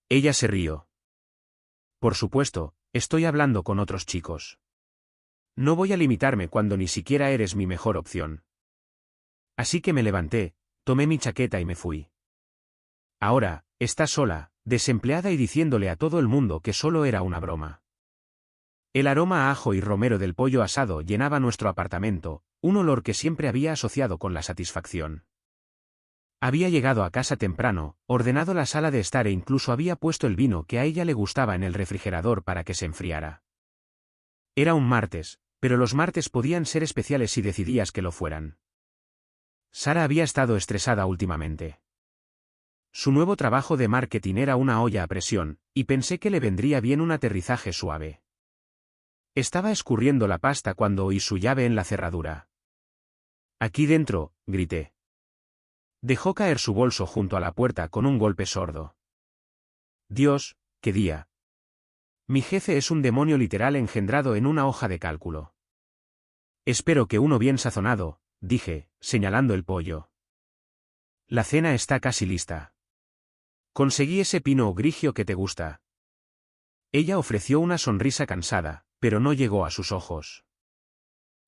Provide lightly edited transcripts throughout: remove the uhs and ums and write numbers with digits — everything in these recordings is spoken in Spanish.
Ella se rió. Por supuesto, estoy hablando con otros chicos. No voy a limitarme cuando ni siquiera eres mi mejor opción. Así que me levanté, tomé mi chaqueta y me fui. Ahora, está sola, desempleada y diciéndole a todo el mundo que solo era una broma. El aroma a ajo y romero del pollo asado llenaba nuestro apartamento, un olor que siempre había asociado con la satisfacción. Había llegado a casa temprano, ordenado la sala de estar e incluso había puesto el vino que a ella le gustaba en el refrigerador para que se enfriara. Era un martes, pero los martes podían ser especiales si decidías que lo fueran. Sara había estado estresada últimamente. Su nuevo trabajo de marketing era una olla a presión, y pensé que le vendría bien un aterrizaje suave. Estaba escurriendo la pasta cuando oí su llave en la cerradura. «Aquí dentro», grité. Dejó caer su bolso junto a la puerta con un golpe sordo. Dios, qué día. Mi jefe es un demonio literal engendrado en una hoja de cálculo. Espero que uno bien sazonado, dije, señalando el pollo. La cena está casi lista. Conseguí ese pino grigio que te gusta. Ella ofreció una sonrisa cansada, pero no llegó a sus ojos.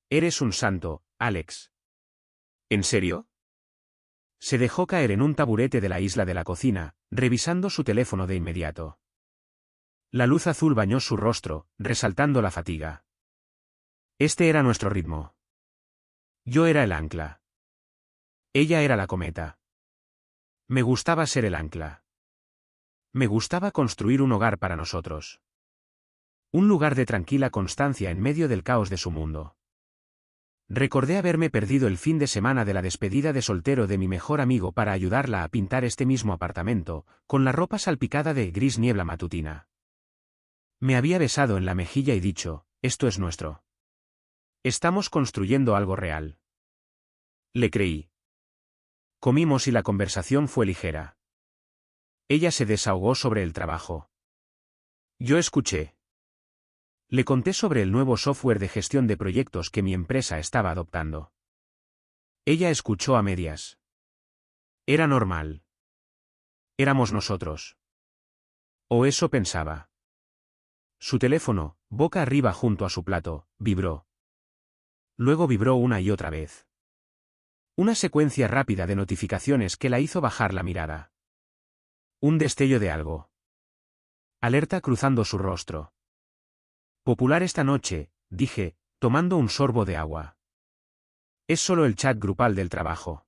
Eres un santo, Alex. ¿En serio? Se dejó caer en un taburete de la isla de la cocina, revisando su teléfono de inmediato. La luz azul bañó su rostro, resaltando la fatiga. Este era nuestro ritmo. Yo era el ancla. Ella era la cometa. Me gustaba ser el ancla. Me gustaba construir un hogar para nosotros. Un lugar de tranquila constancia en medio del caos de su mundo. Recordé haberme perdido el fin de semana de la despedida de soltero de mi mejor amigo para ayudarla a pintar este mismo apartamento, con la ropa salpicada de gris niebla matutina. Me había besado en la mejilla y dicho, esto es nuestro. Estamos construyendo algo real. Le creí. Comimos y la conversación fue ligera. Ella se desahogó sobre el trabajo. Yo escuché. Le conté sobre el nuevo software de gestión de proyectos que mi empresa estaba adoptando. Ella escuchó a medias. Era normal. Éramos nosotros. O eso pensaba. Su teléfono, boca arriba junto a su plato, vibró. Luego vibró una y otra vez. Una secuencia rápida de notificaciones que la hizo bajar la mirada. Un destello de algo. Alerta cruzando su rostro. Popular esta noche, dije, tomando un sorbo de agua. Es solo el chat grupal del trabajo.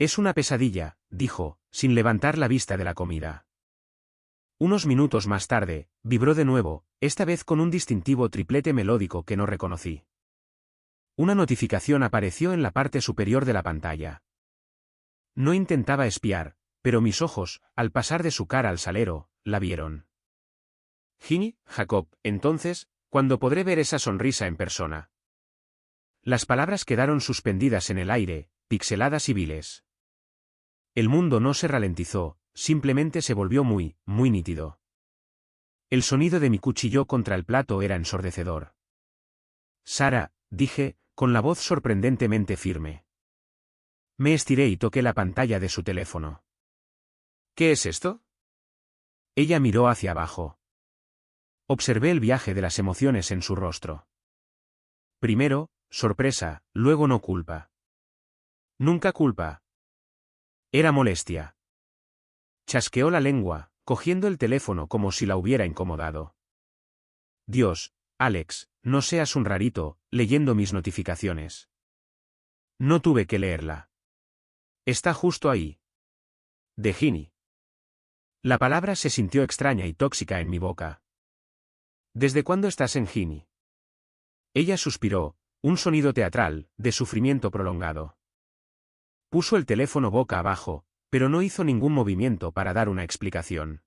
Es una pesadilla, dijo, sin levantar la vista de la comida. Unos minutos más tarde, vibró de nuevo, esta vez con un distintivo triplete melódico que no reconocí. Una notificación apareció en la parte superior de la pantalla. No intentaba espiar, pero mis ojos, al pasar de su cara al salero, la vieron. Ginny, Jacob, entonces, ¿cuándo podré ver esa sonrisa en persona? Las palabras quedaron suspendidas en el aire, pixeladas y viles. El mundo no se ralentizó, simplemente se volvió muy, muy nítido. El sonido de mi cuchillo contra el plato era ensordecedor. Sara, dije, con la voz sorprendentemente firme. Me estiré y toqué la pantalla de su teléfono. ¿Qué es esto? Ella miró hacia abajo. Observé el viaje de las emociones en su rostro. Primero, sorpresa, luego no culpa. Nunca culpa. Era molestia. Chasqueó la lengua, cogiendo el teléfono como si la hubiera incomodado. Dios, Alex, no seas un rarito, leyendo mis notificaciones. No tuve que leerla. Está justo ahí. De Ginny. La palabra se sintió extraña y tóxica en mi boca. ¿Desde cuándo estás en Ginny? Ella suspiró, un sonido teatral, de sufrimiento prolongado. Puso el teléfono boca abajo, pero no hizo ningún movimiento para dar una explicación.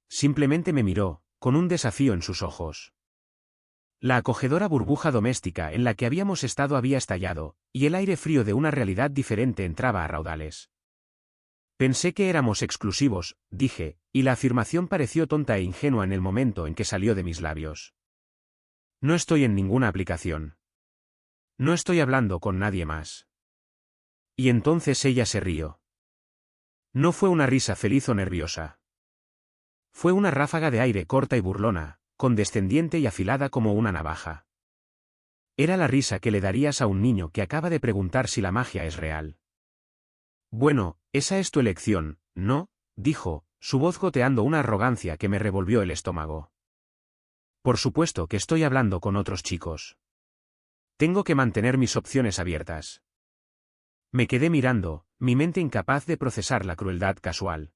Simplemente me miró, con un desafío en sus ojos. La acogedora burbuja doméstica en la que habíamos estado había estallado, y el aire frío de una realidad diferente entraba a raudales. Pensé que éramos exclusivos, dije, y la afirmación pareció tonta e ingenua en el momento en que salió de mis labios. No estoy en ninguna aplicación. No estoy hablando con nadie más. Y entonces ella se rió. No fue una risa feliz o nerviosa. Fue una ráfaga de aire corta y burlona, condescendiente y afilada como una navaja. Era la risa que le darías a un niño que acaba de preguntar si la magia es real. Bueno, esa es tu elección, ¿no? Dijo, su voz goteando una arrogancia que me revolvió el estómago. Por supuesto que estoy hablando con otros chicos. Tengo que mantener mis opciones abiertas. Me quedé mirando, mi mente incapaz de procesar la crueldad casual.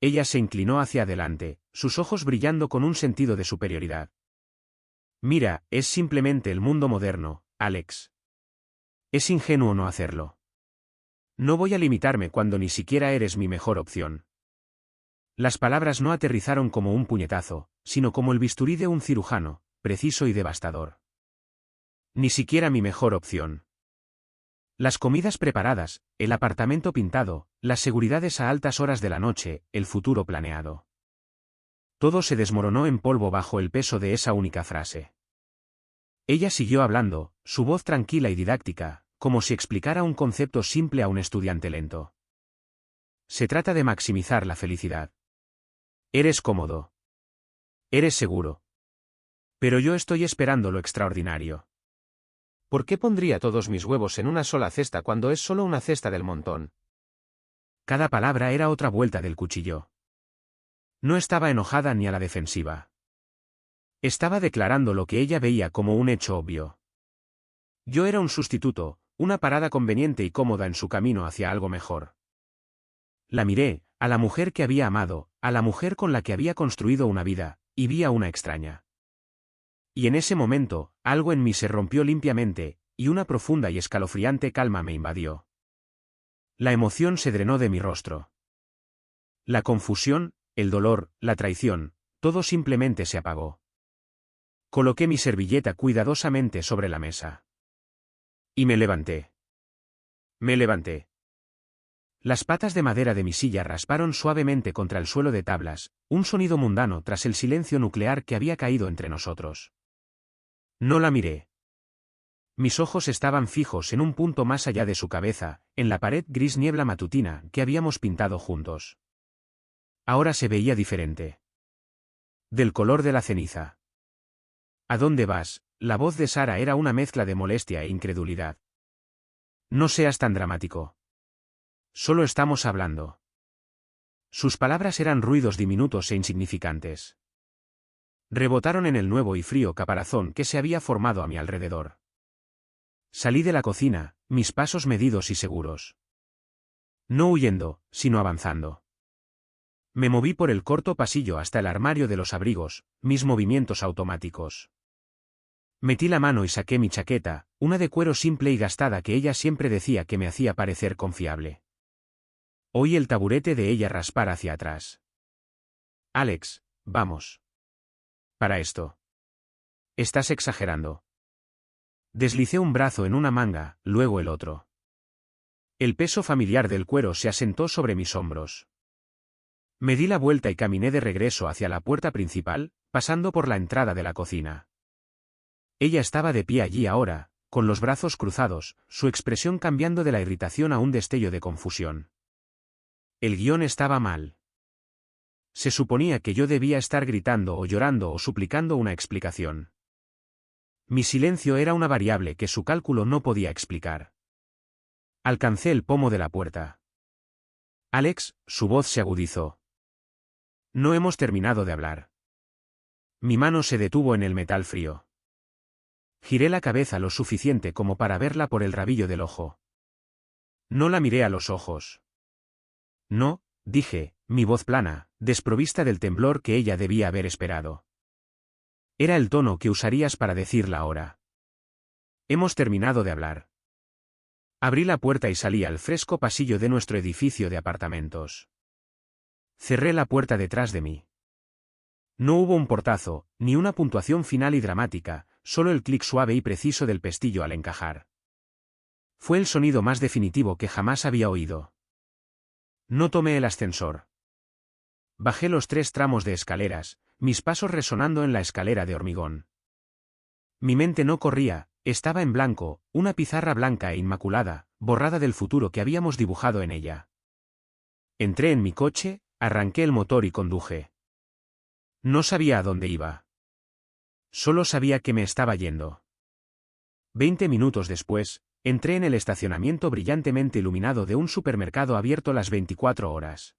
Ella se inclinó hacia adelante, sus ojos brillando con un sentido de superioridad. Mira, es simplemente el mundo moderno, Alex. Es ingenuo no hacerlo. No voy a limitarme cuando ni siquiera eres mi mejor opción. Las palabras no aterrizaron como un puñetazo, sino como el bisturí de un cirujano, preciso y devastador. Ni siquiera mi mejor opción. Las comidas preparadas, el apartamento pintado, las seguridades a altas horas de la noche, el futuro planeado. Todo se desmoronó en polvo bajo el peso de esa única frase. Ella siguió hablando, su voz tranquila y didáctica, como si explicara un concepto simple a un estudiante lento. Se trata de maximizar la felicidad. Eres cómodo. Eres seguro. Pero yo estoy esperando lo extraordinario. ¿Por qué pondría todos mis huevos en una sola cesta cuando es solo una cesta del montón? Cada palabra era otra vuelta del cuchillo. No estaba enojada ni a la defensiva. Estaba declarando lo que ella veía como un hecho obvio. Yo era un sustituto, una parada conveniente y cómoda en su camino hacia algo mejor. La miré, a la mujer que había amado, a la mujer con la que había construido una vida, y vi a una extraña. Y en ese momento, algo en mí se rompió limpiamente, y una profunda y escalofriante calma me invadió. La emoción se drenó de mi rostro. La confusión, el dolor, la traición, todo simplemente se apagó. Coloqué mi servilleta cuidadosamente sobre la mesa. Y me levanté. Me levanté. Las patas de madera de mi silla rasparon suavemente contra el suelo de tablas, un sonido mundano tras el silencio nuclear que había caído entre nosotros. No la miré. Mis ojos estaban fijos en un punto más allá de su cabeza, en la pared gris niebla matutina que habíamos pintado juntos. Ahora se veía diferente. Del color de la ceniza. ¿A dónde vas? La voz de Sara era una mezcla de molestia e incredulidad. No seas tan dramático. Solo estamos hablando. Sus palabras eran ruidos diminutos e insignificantes. Rebotaron en el nuevo y frío caparazón que se había formado a mi alrededor. Salí de la cocina, mis pasos medidos y seguros. No huyendo, sino avanzando. Me moví por el corto pasillo hasta el armario de los abrigos, mis movimientos automáticos. Metí la mano y saqué mi chaqueta, una de cuero simple y gastada que ella siempre decía que me hacía parecer confiable. Oí el taburete de ella raspar hacia atrás. Alex, vamos. Para esto. Estás exagerando. Deslicé un brazo en una manga, luego el otro. El peso familiar del cuero se asentó sobre mis hombros. Me di la vuelta y caminé de regreso hacia la puerta principal, pasando por la entrada de la cocina. Ella estaba de pie allí ahora, con los brazos cruzados, su expresión cambiando de la irritación a un destello de confusión. El guión estaba mal. Se suponía que yo debía estar gritando o llorando o suplicando una explicación. Mi silencio era una variable que su cálculo no podía explicar. Alcancé el pomo de la puerta. Alex, su voz se agudizó. No hemos terminado de hablar. Mi mano se detuvo en el metal frío. Giré la cabeza lo suficiente como para verla por el rabillo del ojo. No la miré a los ojos. No, dije, mi voz plana, desprovista del temblor que ella debía haber esperado. Era el tono que usarías para decirla ahora. Hemos terminado de hablar. Abrí la puerta y salí al fresco pasillo de nuestro edificio de apartamentos. Cerré la puerta detrás de mí. No hubo un portazo, ni una puntuación final y dramática, solo el clic suave y preciso del pestillo al encajar. Fue el sonido más definitivo que jamás había oído. No tomé el ascensor. Bajé los 3 tramos de escaleras, mis pasos resonando en la escalera de hormigón. Mi mente no corría, estaba en blanco, una pizarra blanca e inmaculada, borrada del futuro que habíamos dibujado en ella. Entré en mi coche, arranqué el motor y conduje. No sabía a dónde iba. Solo sabía que me estaba yendo. 20 minutos después, entré en el estacionamiento brillantemente iluminado de un supermercado abierto las 24 horas.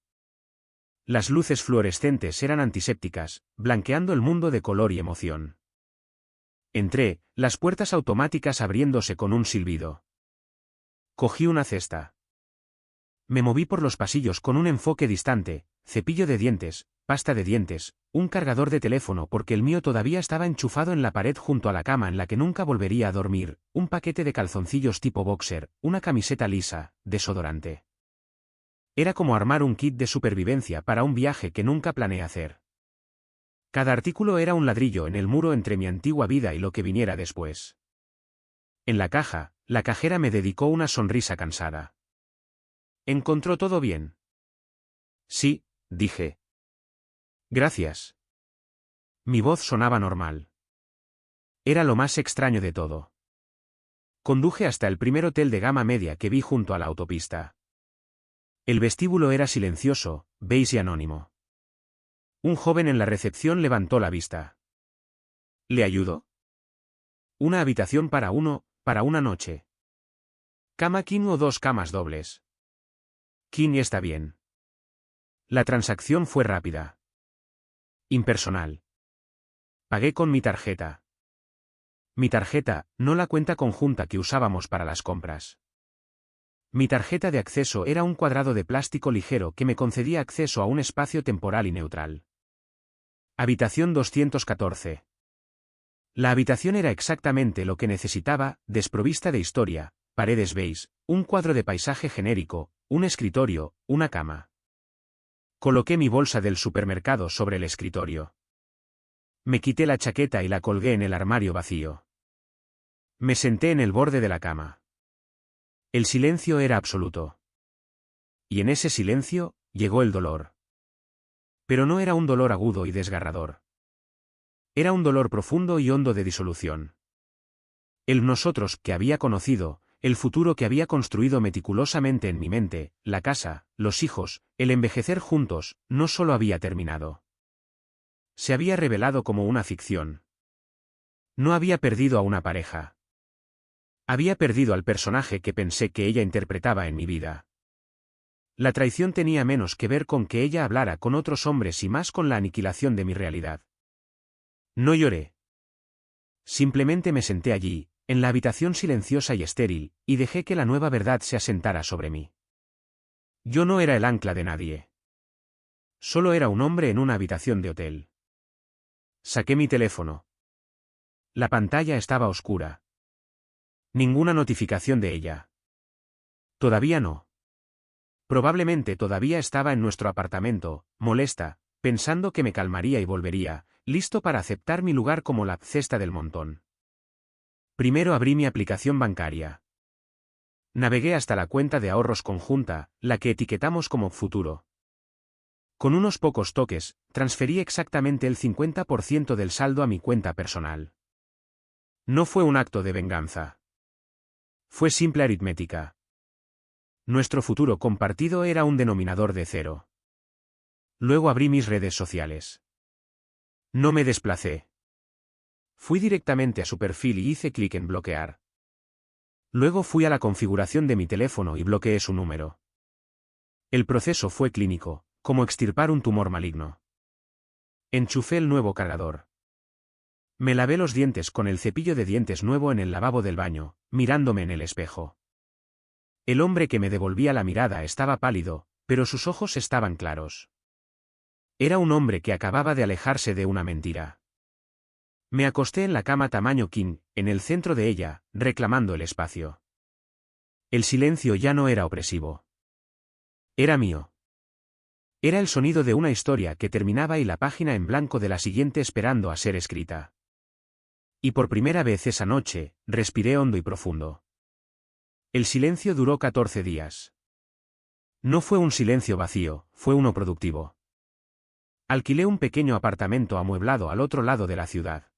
Las luces fluorescentes eran antisépticas, blanqueando el mundo de color y emoción. Entré, las puertas automáticas abriéndose con un silbido. Cogí una cesta. Me moví por los pasillos con un enfoque distante, cepillo de dientes, pasta de dientes, un cargador de teléfono porque el mío todavía estaba enchufado en la pared junto a la cama en la que nunca volvería a dormir, un paquete de calzoncillos tipo boxer, una camiseta lisa, desodorante. Era como armar un kit de supervivencia para un viaje que nunca planeé hacer. Cada artículo era un ladrillo en el muro entre mi antigua vida y lo que viniera después. En la caja, la cajera me dedicó una sonrisa cansada. ¿Encontró todo bien? Sí, dije. Gracias. Mi voz sonaba normal. Era lo más extraño de todo. Conduje hasta el primer hotel de gama media que vi junto a la autopista. El vestíbulo era silencioso, beige y anónimo. Un joven en la recepción levantó la vista. ¿Le ayudo? Una habitación para una noche. ¿Cama king o 2 camas dobles? King está bien. La transacción fue rápida. Impersonal. Pagué con mi tarjeta. Mi tarjeta, no la cuenta conjunta que usábamos para las compras. Mi tarjeta de acceso era un cuadrado de plástico ligero que me concedía acceso a un espacio temporal y neutral. Habitación 214. La habitación era exactamente lo que necesitaba, desprovista de historia, paredes beige, un cuadro de paisaje genérico, un escritorio, una cama. Coloqué mi bolsa del supermercado sobre el escritorio. Me quité la chaqueta y la colgué en el armario vacío. Me senté en el borde de la cama. El silencio era absoluto. Y en ese silencio, llegó el dolor. Pero no era un dolor agudo y desgarrador. Era un dolor profundo y hondo de disolución. El nosotros que había conocido, el futuro que había construido meticulosamente en mi mente, la casa, los hijos, el envejecer juntos, no solo había terminado. Se había revelado como una ficción. No había perdido a una pareja. Había perdido al personaje que pensé que ella interpretaba en mi vida. La traición tenía menos que ver con que ella hablara con otros hombres y más con la aniquilación de mi realidad. No lloré. Simplemente me senté allí, en la habitación silenciosa y estéril, y dejé que la nueva verdad se asentara sobre mí. Yo no era el ancla de nadie. Solo era un hombre en una habitación de hotel. Saqué mi teléfono. La pantalla estaba oscura. Ninguna notificación de ella. Todavía no. Probablemente todavía estaba en nuestro apartamento, molesta, pensando que me calmaría y volvería, listo para aceptar mi lugar como la cesta del montón. Primero abrí mi aplicación bancaria. Navegué hasta la cuenta de ahorros conjunta, la que etiquetamos como futuro. Con unos pocos toques, transferí exactamente el 50% del saldo a mi cuenta personal. No fue un acto de venganza. Fue simple aritmética. Nuestro futuro compartido era un denominador de cero. Luego abrí mis redes sociales. No me desplacé. Fui directamente a su perfil y hice clic en bloquear. Luego fui a la configuración de mi teléfono y bloqueé su número. El proceso fue clínico, como extirpar un tumor maligno. Enchufé el nuevo cargador. Me lavé los dientes con el cepillo de dientes nuevo en el lavabo del baño, mirándome en el espejo. El hombre que me devolvía la mirada estaba pálido, pero sus ojos estaban claros. Era un hombre que acababa de alejarse de una mentira. Me acosté en la cama tamaño king, en el centro de ella, reclamando el espacio. El silencio ya no era opresivo. Era mío. Era el sonido de una historia que terminaba y la página en blanco de la siguiente esperando a ser escrita. Y por primera vez esa noche, respiré hondo y profundo. El silencio duró 14 días. No fue un silencio vacío, fue uno productivo. Alquilé un pequeño apartamento amueblado al otro lado de la ciudad.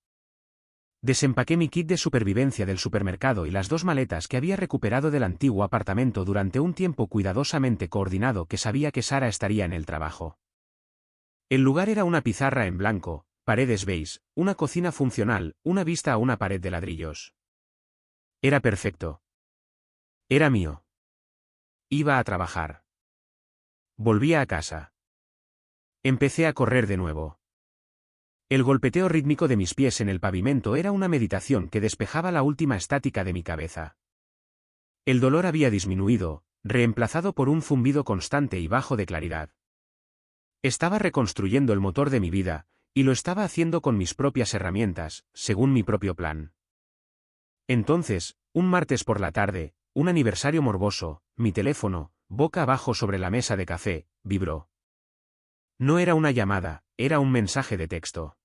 Desempaqué mi kit de supervivencia del supermercado y las 2 maletas que había recuperado del antiguo apartamento durante un tiempo cuidadosamente coordinado que sabía que Sara estaría en el trabajo. El lugar era una pizarra en blanco, paredes beige, una cocina funcional, una vista a una pared de ladrillos. Era perfecto. Era mío. Iba a trabajar. Volvía a casa. Empecé a correr de nuevo. El golpeteo rítmico de mis pies en el pavimento era una meditación que despejaba la última estática de mi cabeza. El dolor había disminuido, reemplazado por un zumbido constante y bajo de claridad. Estaba reconstruyendo el motor de mi vida, y lo estaba haciendo con mis propias herramientas, según mi propio plan. Entonces, un martes por la tarde, un aniversario morboso, mi teléfono, boca abajo sobre la mesa de café, vibró. No era una llamada, era un mensaje de texto.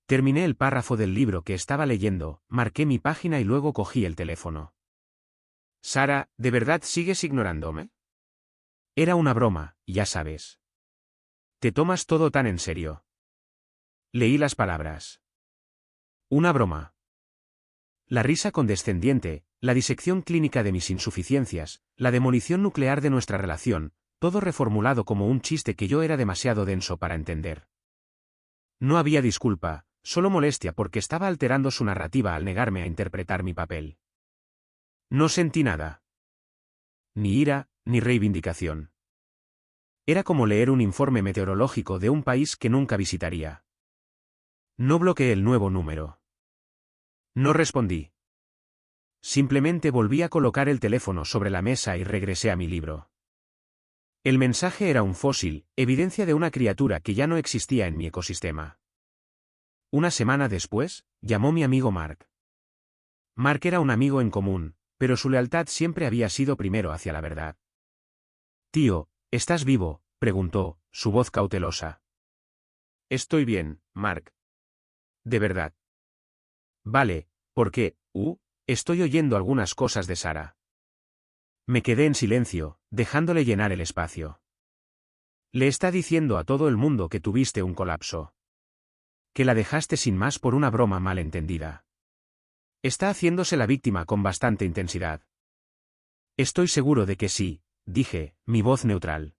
Terminé el párrafo del libro que estaba leyendo, marqué mi página y luego cogí el teléfono. Sara, ¿de verdad sigues ignorándome? Era una broma, ya sabes. ¿Te tomas todo tan en serio? Leí las palabras. Una broma. La risa condescendiente, la disección clínica de mis insuficiencias, la demolición nuclear de nuestra relación, todo reformulado como un chiste que yo era demasiado denso para entender. No había disculpa, solo molestia porque estaba alterando su narrativa al negarme a interpretar mi papel. No sentí nada. Ni ira, ni reivindicación. Era como leer un informe meteorológico de un país que nunca visitaría. No bloqueé el nuevo número. No respondí. Simplemente volví a colocar el teléfono sobre la mesa y regresé a mi libro. El mensaje era un fósil, evidencia de una criatura que ya no existía en mi ecosistema. Una semana después, llamó mi amigo Mark. Mark era un amigo en común, pero su lealtad siempre había sido primero hacia la verdad. Tío, ¿estás vivo?, preguntó, su voz cautelosa. Estoy bien, Mark. De verdad. Vale, ¿por qué? Estoy oyendo algunas cosas de Sara. Me quedé en silencio, dejándole llenar el espacio. Le está diciendo a todo el mundo que tuviste un colapso. Que la dejaste sin más por una broma mal entendida. Está haciéndose la víctima con bastante intensidad. Estoy seguro de que sí, dije, mi voz neutral.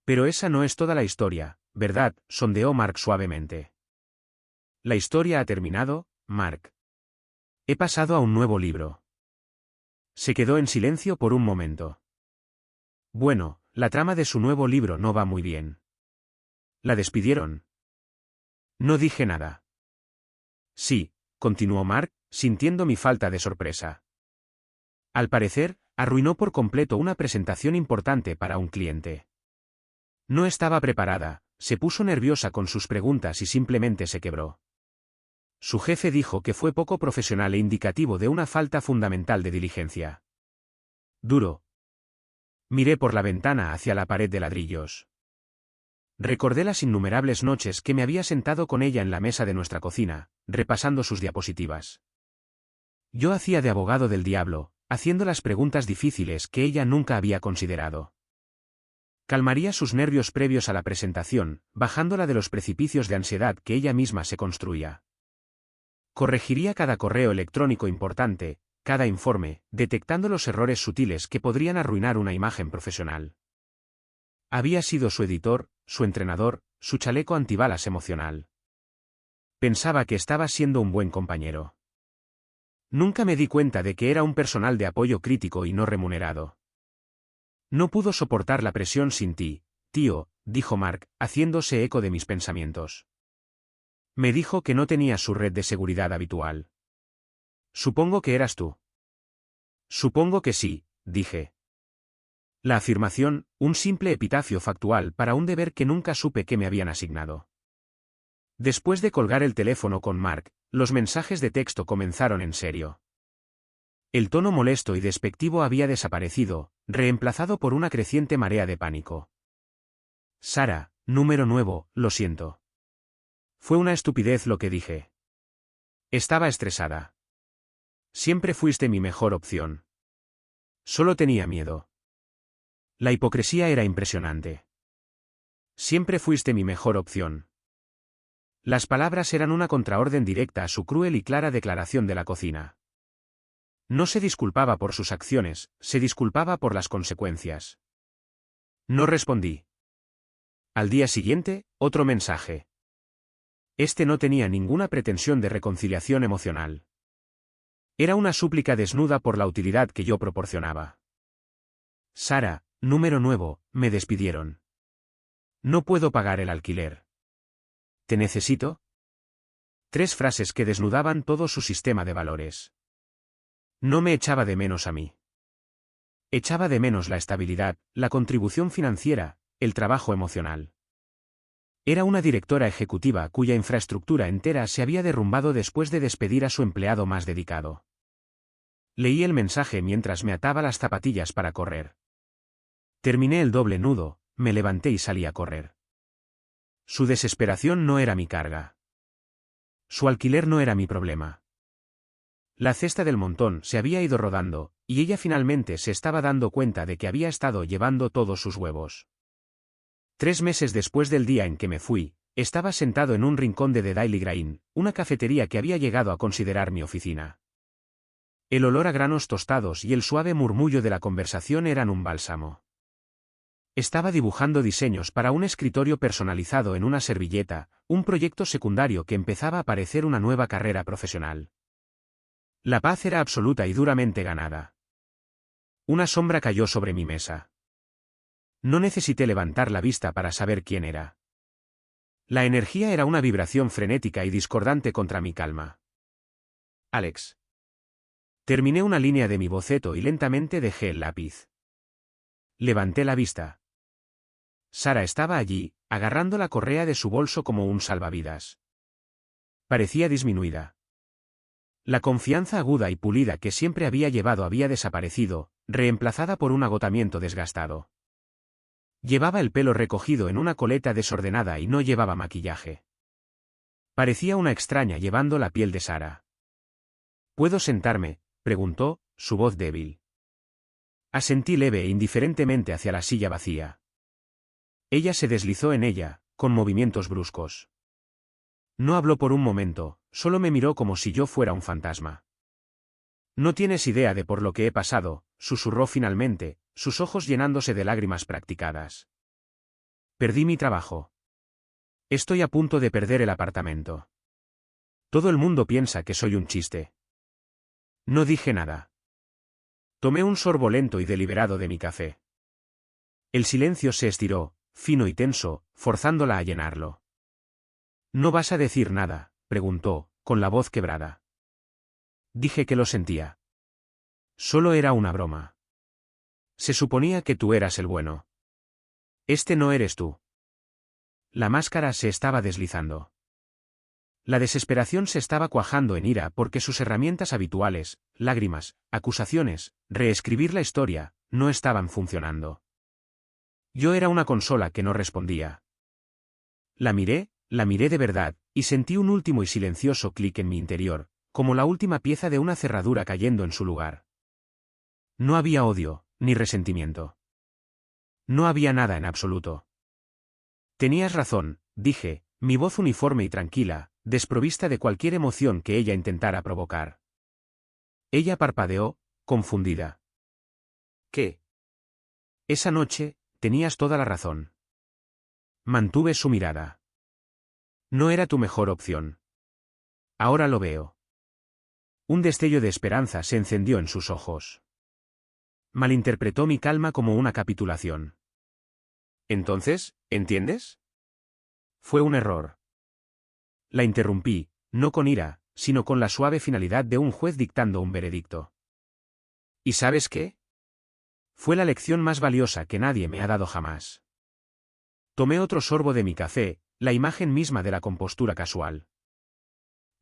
Pero esa no es toda la historia, ¿verdad?, sondeó Mark suavemente. La historia ha terminado, Mark. He pasado a un nuevo libro. Se quedó en silencio por un momento. Bueno, la trama de su nuevo libro no va muy bien. ¿La despidieron? No dije nada. Sí, continuó Mark, sintiendo mi falta de sorpresa. Al parecer, arruinó por completo una presentación importante para un cliente. No estaba preparada, se puso nerviosa con sus preguntas y simplemente se quebró. Su jefe dijo que fue poco profesional e indicativo de una falta fundamental de diligencia. Duro. Miré por la ventana hacia la pared de ladrillos. Recordé las innumerables noches que me había sentado con ella en la mesa de nuestra cocina, repasando sus diapositivas. Yo hacía de abogado del diablo, haciendo las preguntas difíciles que ella nunca había considerado. Calmaría sus nervios previos a la presentación, bajándola de los precipicios de ansiedad que ella misma se construía. Corregiría cada correo electrónico importante, cada informe, detectando los errores sutiles que podrían arruinar una imagen profesional. Había sido su editor, su entrenador, su chaleco antibalas emocional. Pensaba que estaba siendo un buen compañero. Nunca me di cuenta de que era un personal de apoyo crítico y no remunerado. No pudo soportar la presión sin ti, tío, dijo Mark, haciéndose eco de mis pensamientos. Me dijo que no tenía su red de seguridad habitual. Supongo que eras tú. Supongo que sí, dije. La afirmación, un simple epitafio factual para un deber que nunca supe que me habían asignado. Después de colgar el teléfono con Mark, los mensajes de texto comenzaron en serio. El tono molesto y despectivo había desaparecido, reemplazado por una creciente marea de pánico. Sara, número nuevo, lo siento. Fue una estupidez lo que dije. Estaba estresada. Siempre fuiste mi mejor opción. Solo tenía miedo. La hipocresía era impresionante. Siempre fuiste mi mejor opción. Las palabras eran una contraorden directa a su cruel y clara declaración de la cocina. No se disculpaba por sus acciones, se disculpaba por las consecuencias. No respondí. Al día siguiente, otro mensaje. Este no tenía ninguna pretensión de reconciliación emocional. Era una súplica desnuda por la utilidad que yo proporcionaba. Sara, número nuevo, me despidieron. No puedo pagar el alquiler. ¿Te necesito? 3 frases que desnudaban todo su sistema de valores. No me echaba de menos a mí. Echaba de menos la estabilidad, la contribución financiera, el trabajo emocional. Era una directora ejecutiva cuya infraestructura entera se había derrumbado después de despedir a su empleado más dedicado. Leí el mensaje mientras me ataba las zapatillas para correr. Terminé el doble nudo, me levanté y salí a correr. Su desesperación no era mi carga. Su alquiler no era mi problema. La cesta del montón se había ido rodando, y ella finalmente se estaba dando cuenta de que había estado llevando todos sus huevos. 3 meses después del día en que me fui, estaba sentado en un rincón de The Daily Grain, una cafetería que había llegado a considerar mi oficina. El olor a granos tostados y el suave murmullo de la conversación eran un bálsamo. Estaba dibujando diseños para un escritorio personalizado en una servilleta, un proyecto secundario que empezaba a parecer una nueva carrera profesional. La paz era absoluta y duramente ganada. Una sombra cayó sobre mi mesa. No necesité levantar la vista para saber quién era. La energía era una vibración frenética y discordante contra mi calma. Alex. Terminé una línea de mi boceto y lentamente dejé el lápiz. Levanté la vista. Sara estaba allí, agarrando la correa de su bolso como un salvavidas. Parecía disminuida. La confianza aguda y pulida que siempre había llevado había desaparecido, reemplazada por un agotamiento desgastado. Llevaba el pelo recogido en una coleta desordenada y no llevaba maquillaje. Parecía una extraña llevando la piel de Sara. ¿Puedo sentarme?, preguntó, su voz débil. Asentí leve e indiferentemente hacia la silla vacía. Ella se deslizó en ella, con movimientos bruscos. No habló por un momento, solo me miró como si yo fuera un fantasma. No tienes idea de por lo que he pasado, susurró finalmente, sus ojos llenándose de lágrimas practicadas. Perdí mi trabajo. Estoy a punto de perder el apartamento. Todo el mundo piensa que soy un chiste. No dije nada. Tomé un sorbo lento y deliberado de mi café. El silencio se estiró, fino y tenso, forzándola a llenarlo. ¿No vas a decir nada?, preguntó, con la voz quebrada. Dije que lo sentía. Solo era una broma. Se suponía que tú eras el bueno. Este no eres tú. La máscara se estaba deslizando. La desesperación se estaba cuajando en ira porque sus herramientas habituales, lágrimas, acusaciones, reescribir la historia, no estaban funcionando. Yo era una consola que no respondía. La miré de verdad, y sentí un último y silencioso clic en mi interior, como la última pieza de una cerradura cayendo en su lugar. No había odio, ni resentimiento. No había nada en absoluto. Tenías razón, dije, mi voz uniforme y tranquila, desprovista de cualquier emoción que ella intentara provocar. Ella parpadeó, confundida. ¿Qué? Esa noche, tenías toda la razón. Mantuve su mirada. No era tu mejor opción. Ahora lo veo. Un destello de esperanza se encendió en sus ojos. Malinterpretó mi calma como una capitulación. Entonces, ¿entiendes? Fue un error. La interrumpí, no con ira, sino con la suave finalidad de un juez dictando un veredicto. ¿Y sabes qué? Fue la lección más valiosa que nadie me ha dado jamás. Tomé otro sorbo de mi café, la imagen misma de la compostura casual.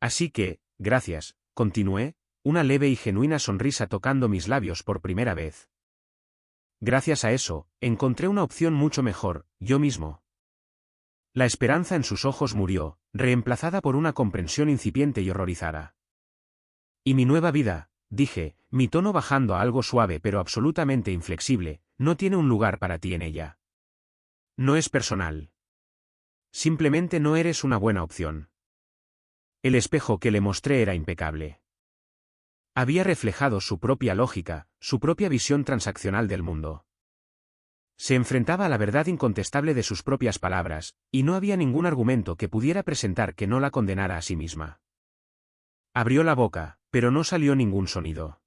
Así que, gracias, continué, una leve y genuina sonrisa tocando mis labios por primera vez. Gracias a eso, encontré una opción mucho mejor, yo mismo. La esperanza en sus ojos murió, reemplazada por una comprensión incipiente y horrorizada. Y mi nueva vida, dije, mi tono bajando a algo suave pero absolutamente inflexible, no tiene un lugar para ti en ella. No es personal. Simplemente no eres una buena opción. El espejo que le mostré era impecable. Había reflejado su propia lógica, su propia visión transaccional del mundo. Se enfrentaba a la verdad incontestable de sus propias palabras, y no había ningún argumento que pudiera presentar que no la condenara a sí misma. Abrió la boca, pero no salió ningún sonido.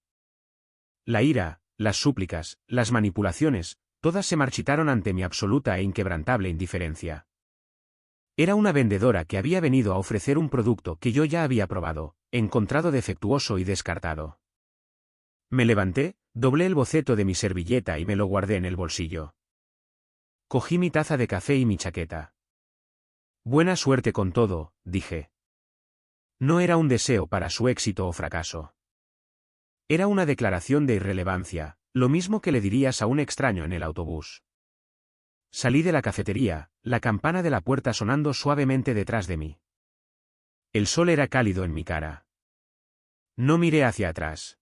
La ira, las súplicas, las manipulaciones, todas se marchitaron ante mi absoluta e inquebrantable indiferencia. Era una vendedora que había venido a ofrecer un producto que yo ya había probado, encontrado defectuoso y descartado. Me levanté, doblé el boceto de mi servilleta y me lo guardé en el bolsillo. Cogí mi taza de café y mi chaqueta. Buena suerte con todo, dije. No era un deseo para su éxito o fracaso. Era una declaración de irrelevancia, lo mismo que le dirías a un extraño en el autobús. Salí de la cafetería, la campana de la puerta sonando suavemente detrás de mí. El sol era cálido en mi cara. No miré hacia atrás.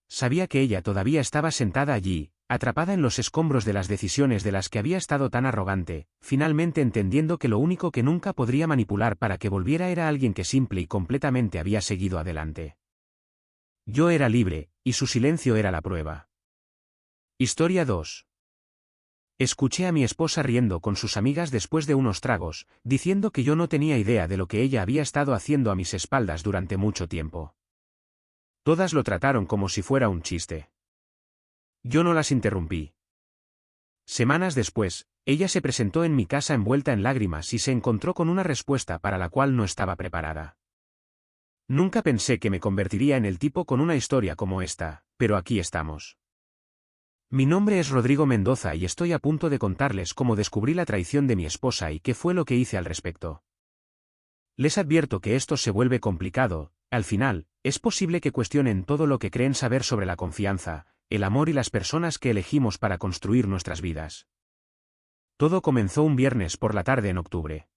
Sabía que ella todavía estaba sentada allí, atrapada en los escombros de las decisiones de las que había estado tan arrogante, finalmente entendiendo que lo único que nunca podría manipular para que volviera era alguien que simple y completamente había seguido adelante. Yo era libre, y su silencio era la prueba. Historia 2. Escuché a mi esposa riendo con sus amigas después de unos tragos, diciendo que yo no tenía idea de lo que ella había estado haciendo a mis espaldas durante mucho tiempo. Todas lo trataron como si fuera un chiste. Yo no las interrumpí. Semanas después, ella se presentó en mi casa envuelta en lágrimas y se encontró con una respuesta para la cual no estaba preparada. Nunca pensé que me convertiría en el tipo con una historia como esta, pero aquí estamos. Mi nombre es Rodrigo Mendoza y estoy a punto de contarles cómo descubrí la traición de mi esposa y qué fue lo que hice al respecto. Les advierto que esto se vuelve complicado, al final, es posible que cuestionen todo lo que creen saber sobre la confianza, el amor y las personas que elegimos para construir nuestras vidas. Todo comenzó un viernes por la tarde en octubre.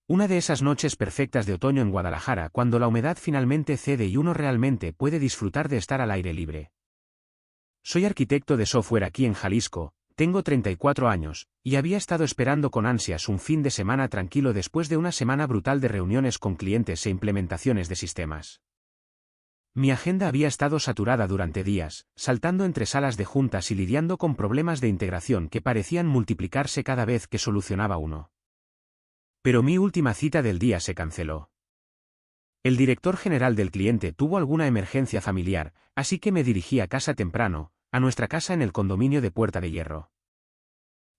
Una de esas noches perfectas de otoño en Guadalajara cuando la humedad finalmente cede y uno realmente puede disfrutar de estar al aire libre. Soy arquitecto de software aquí en Jalisco, tengo 34 años, y había estado esperando con ansias un fin de semana tranquilo después de una semana brutal de reuniones con clientes e implementaciones de sistemas. Mi agenda había estado saturada durante días, saltando entre salas de juntas y lidiando con problemas de integración que parecían multiplicarse cada vez que solucionaba uno. Pero mi última cita del día se canceló. El director general del cliente tuvo alguna emergencia familiar, así que me dirigí a casa temprano, a nuestra casa en el condominio de Puerta de Hierro.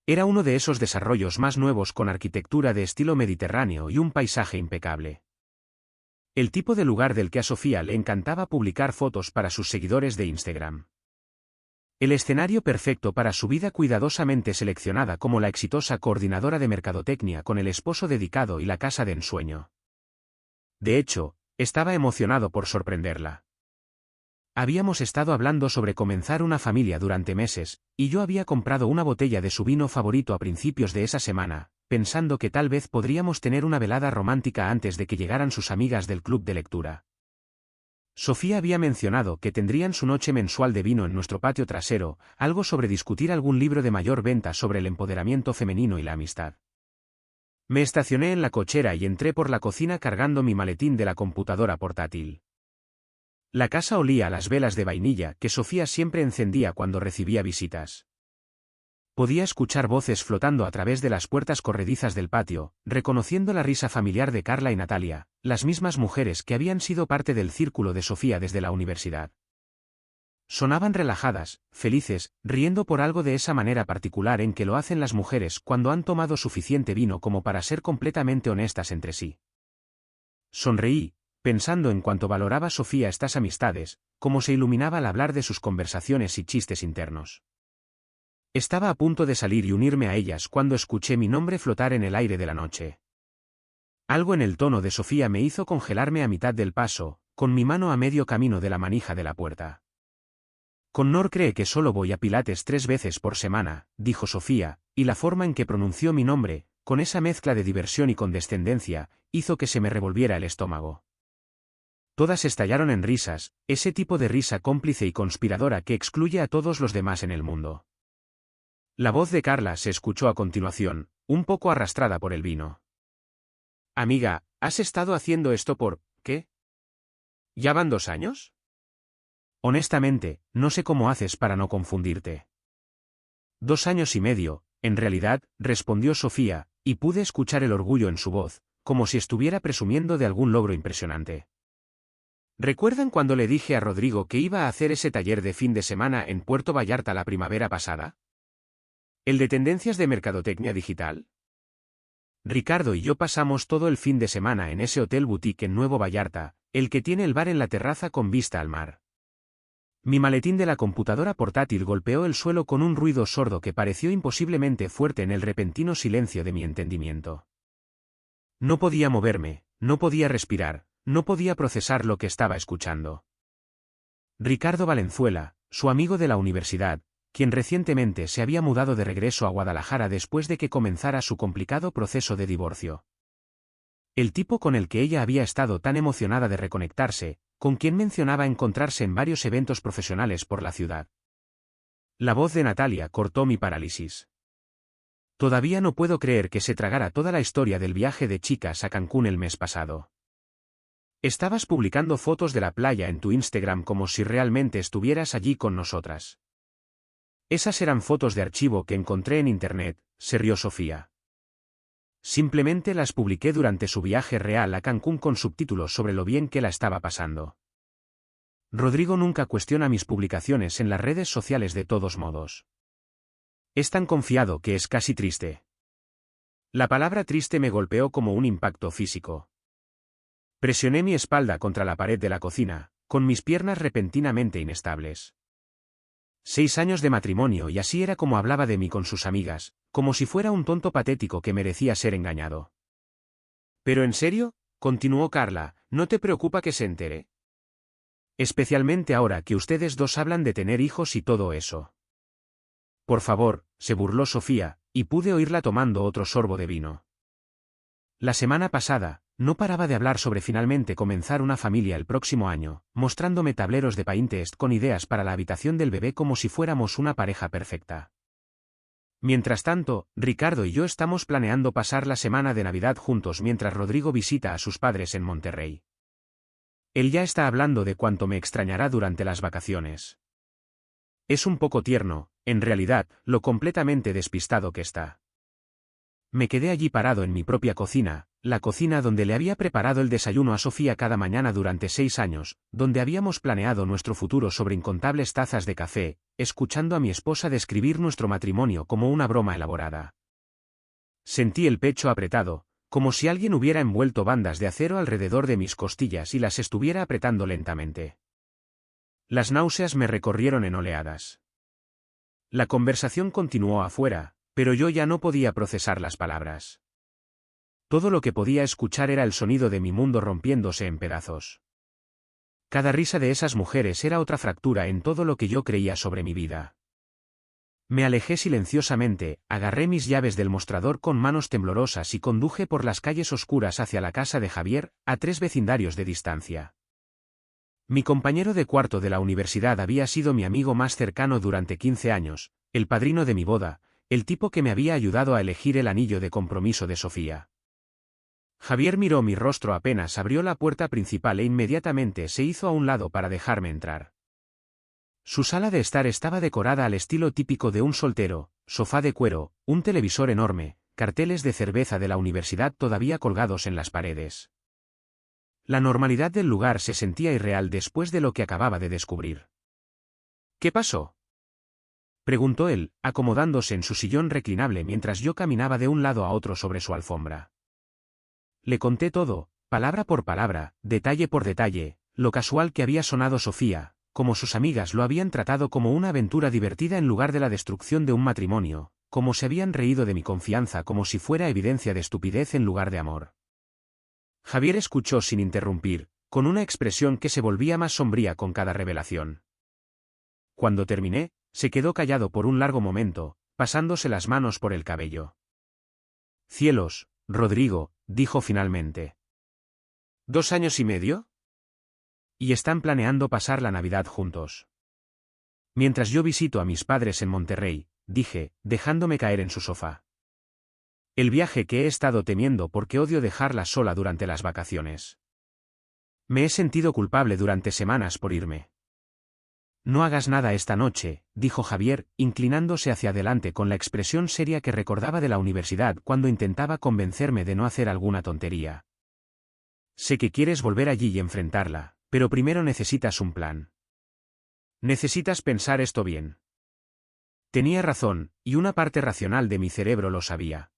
Era uno de esos desarrollos más nuevos con arquitectura de estilo mediterráneo y un paisaje impecable. El tipo de lugar del que a Sofía le encantaba publicar fotos para sus seguidores de Instagram. El escenario perfecto para su vida cuidadosamente seleccionada como la exitosa coordinadora de mercadotecnia con el esposo dedicado y la casa de ensueño. De hecho, estaba emocionado por sorprenderla. Habíamos estado hablando sobre comenzar una familia durante meses, y yo había comprado una botella de su vino favorito a principios de esa semana, pensando que tal vez podríamos tener una velada romántica antes de que llegaran sus amigas del club de lectura. Sofía había mencionado que tendrían su noche mensual de vino en nuestro patio trasero, algo sobre discutir algún libro de mayor venta sobre el empoderamiento femenino y la amistad. Me estacioné en la cochera y entré por la cocina cargando mi maletín de la computadora portátil. La casa olía a las velas de vainilla que Sofía siempre encendía cuando recibía visitas. Podía escuchar voces flotando a través de las puertas corredizas del patio, reconociendo la risa familiar de Carla y Natalia, las mismas mujeres que habían sido parte del círculo de Sofía desde la universidad. Sonaban relajadas, felices, riendo por algo de esa manera particular en que lo hacen las mujeres cuando han tomado suficiente vino como para ser completamente honestas entre sí. Sonreí, pensando en cuánto valoraba Sofía estas amistades, cómo se iluminaba al hablar de sus conversaciones y chistes internos. Estaba a punto de salir y unirme a ellas cuando escuché mi nombre flotar en el aire de la noche. Algo en el tono de Sofía me hizo congelarme a mitad del paso, con mi mano a medio camino de la manija de la puerta. Connor cree que solo voy a Pilates 3 veces por semana, dijo Sofía, y la forma en que pronunció mi nombre, con esa mezcla de diversión y condescendencia, hizo que se me revolviera el estómago. Todas estallaron en risas, ese tipo de risa cómplice y conspiradora que excluye a todos los demás en el mundo. La voz de Carla se escuchó a continuación, un poco arrastrada por el vino. Amiga, ¿has estado haciendo esto por qué? ¿Ya van 2 años? Honestamente, no sé cómo haces para no confundirte. 2 años y medio, en realidad, respondió Sofía, y pude escuchar el orgullo en su voz, como si estuviera presumiendo de algún logro impresionante. ¿Recuerdan cuando le dije a Rodrigo que iba a hacer ese taller de fin de semana en Puerto Vallarta la primavera pasada? ¿El de tendencias de mercadotecnia digital? Ricardo y yo pasamos todo el fin de semana en ese hotel boutique en Nuevo Vallarta, el que tiene el bar en la terraza con vista al mar. Mi maletín de la computadora portátil golpeó el suelo con un ruido sordo que pareció imposiblemente fuerte en el repentino silencio de mi entendimiento. No podía moverme, no podía respirar, no podía procesar lo que estaba escuchando. Ricardo Valenzuela, su amigo de la universidad, quien recientemente se había mudado de regreso a Guadalajara después de que comenzara su complicado proceso de divorcio. El tipo con el que ella había estado tan emocionada de reconectarse, con quien mencionaba encontrarse en varios eventos profesionales por la ciudad. La voz de Natalia cortó mi parálisis. Todavía no puedo creer que se tragara toda la historia del viaje de chicas a Cancún el mes pasado. Estabas publicando fotos de la playa en tu Instagram como si realmente estuvieras allí con nosotras. Esas eran fotos de archivo que encontré en internet, se rió Sofía. Simplemente las publiqué durante su viaje real a Cancún con subtítulos sobre lo bien que la estaba pasando. Rodrigo nunca cuestiona mis publicaciones en las redes sociales de todos modos. Es tan confiado que es casi triste. La palabra triste me golpeó como un impacto físico. Presioné mi espalda contra la pared de la cocina, con mis piernas repentinamente inestables. 6 años de matrimonio y así era como hablaba de mí con sus amigas, como si fuera un tonto patético que merecía ser engañado. «¿Pero en serio?», continuó Carla, «¿no te preocupa que se entere? Especialmente ahora que ustedes dos hablan de tener hijos y todo eso». «Por favor», se burló Sofía, y pude oírla tomando otro sorbo de vino. La semana pasada, no paraba de hablar sobre finalmente comenzar una familia el próximo año, mostrándome tableros de Pinterest con ideas para la habitación del bebé como si fuéramos una pareja perfecta. Mientras tanto, Ricardo y yo estamos planeando pasar la semana de Navidad juntos mientras Rodrigo visita a sus padres en Monterrey. Él ya está hablando de cuánto me extrañará durante las vacaciones. Es un poco tierno, en realidad, lo completamente despistado que está. Me quedé allí parado en mi propia cocina, la cocina donde le había preparado el desayuno a Sofía cada mañana durante 6 años, donde habíamos planeado nuestro futuro sobre incontables tazas de café, escuchando a mi esposa describir nuestro matrimonio como una broma elaborada. Sentí el pecho apretado, como si alguien hubiera envuelto bandas de acero alrededor de mis costillas y las estuviera apretando lentamente. Las náuseas me recorrieron en oleadas. La conversación continuó afuera, pero yo ya no podía procesar las palabras. Todo lo que podía escuchar era el sonido de mi mundo rompiéndose en pedazos. Cada risa de esas mujeres era otra fractura en todo lo que yo creía sobre mi vida. Me alejé silenciosamente, agarré mis llaves del mostrador con manos temblorosas y conduje por las calles oscuras hacia la casa de Javier, a 3 vecindarios de distancia. Mi compañero de cuarto de la universidad había sido mi amigo más cercano durante 15 años, el padrino de mi boda, el tipo que me había ayudado a elegir el anillo de compromiso de Sofía. Javier miró mi rostro apenas abrió la puerta principal e inmediatamente se hizo a un lado para dejarme entrar. Su sala de estar estaba decorada al estilo típico de un soltero, sofá de cuero, un televisor enorme, carteles de cerveza de la universidad todavía colgados en las paredes. La normalidad del lugar se sentía irreal después de lo que acababa de descubrir. «¿Qué pasó?», preguntó él, acomodándose en su sillón reclinable mientras yo caminaba de un lado a otro sobre su alfombra. Le conté todo, palabra por palabra, detalle por detalle, lo casual que había sonado Sofía, como sus amigas lo habían tratado como una aventura divertida en lugar de la destrucción de un matrimonio, como se habían reído de mi confianza como si fuera evidencia de estupidez en lugar de amor. Javier escuchó sin interrumpir, con una expresión que se volvía más sombría con cada revelación. Cuando terminé, se quedó callado por un largo momento, pasándose las manos por el cabello. «Cielos, Rodrigo», dijo finalmente. «¿2 años y medio? Y están planeando pasar la Navidad juntos». Mientras yo visito a mis padres en Monterrey, dije, dejándome caer en su sofá. El viaje que he estado temiendo porque odio dejarla sola durante las vacaciones. Me he sentido culpable durante semanas por irme. No hagas nada esta noche, dijo Javier, inclinándose hacia adelante con la expresión seria que recordaba de la universidad cuando intentaba convencerme de no hacer alguna tontería. Sé que quieres volver allí y enfrentarla, pero primero necesitas un plan. Necesitas pensar esto bien. Tenía razón, y una parte racional de mi cerebro lo sabía.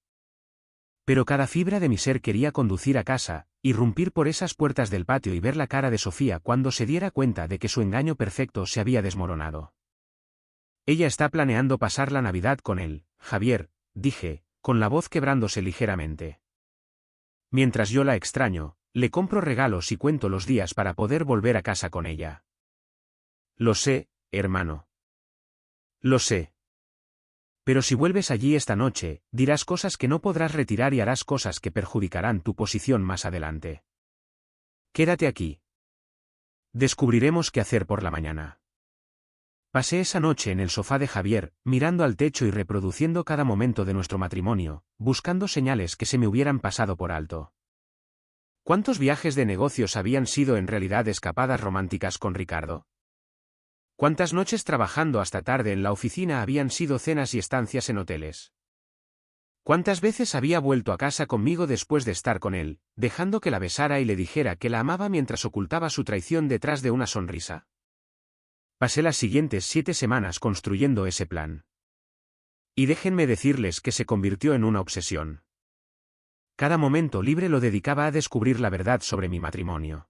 Pero cada fibra de mi ser quería conducir a casa, irrumpir por esas puertas del patio y ver la cara de Sofía cuando se diera cuenta de que su engaño perfecto se había desmoronado. Ella está planeando pasar la Navidad con él, Javier, dije, con la voz quebrándose ligeramente. Mientras yo la extraño, le compro regalos y cuento los días para poder volver a casa con ella. Lo sé, hermano. Lo sé. Pero si vuelves allí esta noche, dirás cosas que no podrás retirar y harás cosas que perjudicarán tu posición más adelante. Quédate aquí. Descubriremos qué hacer por la mañana. Pasé esa noche en el sofá de Javier, mirando al techo y reproduciendo cada momento de nuestro matrimonio, buscando señales que se me hubieran pasado por alto. ¿Cuántos viajes de negocios habían sido en realidad escapadas románticas con Ricardo? ¿Cuántas noches trabajando hasta tarde en la oficina habían sido cenas y estancias en hoteles? ¿Cuántas veces había vuelto a casa conmigo después de estar con él, dejando que la besara y le dijera que la amaba mientras ocultaba su traición detrás de una sonrisa? Pasé las siguientes 7 semanas construyendo ese plan. Y déjenme decirles que se convirtió en una obsesión. Cada momento libre lo dedicaba a descubrir la verdad sobre mi matrimonio.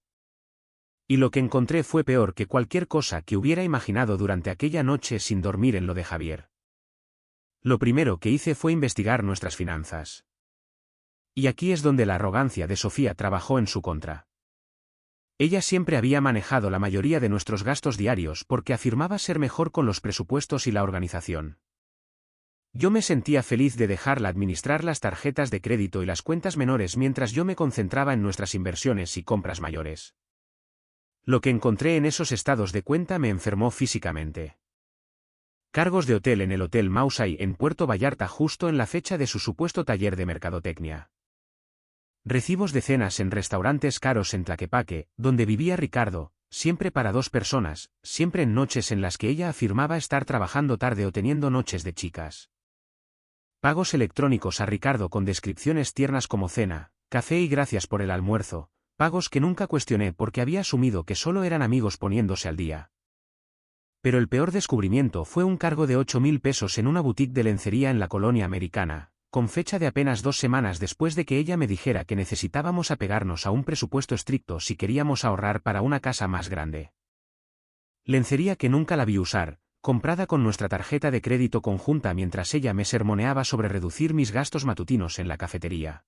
Y lo que encontré fue peor que cualquier cosa que hubiera imaginado durante aquella noche sin dormir en lo de Javier. Lo primero que hice fue investigar nuestras finanzas. Y aquí es donde la arrogancia de Sofía trabajó en su contra. Ella siempre había manejado la mayoría de nuestros gastos diarios porque afirmaba ser mejor con los presupuestos y la organización. Yo me sentía feliz de dejarla administrar las tarjetas de crédito y las cuentas menores mientras yo me concentraba en nuestras inversiones y compras mayores. Lo que encontré en esos estados de cuenta me enfermó físicamente. Cargos de hotel en el Hotel Mausai en Puerto Vallarta justo en la fecha de su supuesto taller de mercadotecnia. Recibos de cenas en restaurantes caros en Tlaquepaque, donde vivía Ricardo, siempre para 2 personas, siempre en noches en las que ella afirmaba estar trabajando tarde o teniendo noches de chicas. Pagos electrónicos a Ricardo con descripciones tiernas como cena, café y gracias por el almuerzo. Pagos que nunca cuestioné porque había asumido que solo eran amigos poniéndose al día. Pero el peor descubrimiento fue un cargo de 8.000 pesos en una boutique de lencería en la colonia americana, con fecha de apenas 2 semanas después de que ella me dijera que necesitábamos apegarnos a un presupuesto estricto si queríamos ahorrar para una casa más grande. Lencería que nunca la vi usar, comprada con nuestra tarjeta de crédito conjunta mientras ella me sermoneaba sobre reducir mis gastos matutinos en la cafetería.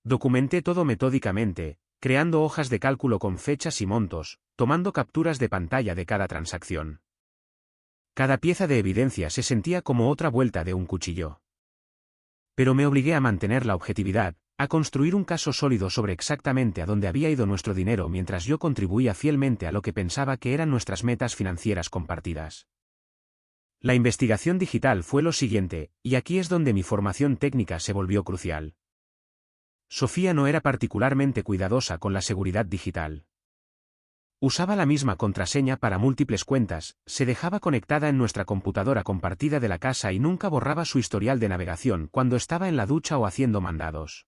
Documenté todo metódicamente, creando hojas de cálculo con fechas y montos, tomando capturas de pantalla de cada transacción. Cada pieza de evidencia se sentía como otra vuelta de un cuchillo. Pero me obligué a mantener la objetividad, a construir un caso sólido sobre exactamente a dónde había ido nuestro dinero mientras yo contribuía fielmente a lo que pensaba que eran nuestras metas financieras compartidas. La investigación digital fue lo siguiente, y aquí es donde mi formación técnica se volvió crucial. Sofía no era particularmente cuidadosa con la seguridad digital. Usaba la misma contraseña para múltiples cuentas, se dejaba conectada en nuestra computadora compartida de la casa y nunca borraba su historial de navegación cuando estaba en la ducha o haciendo mandados.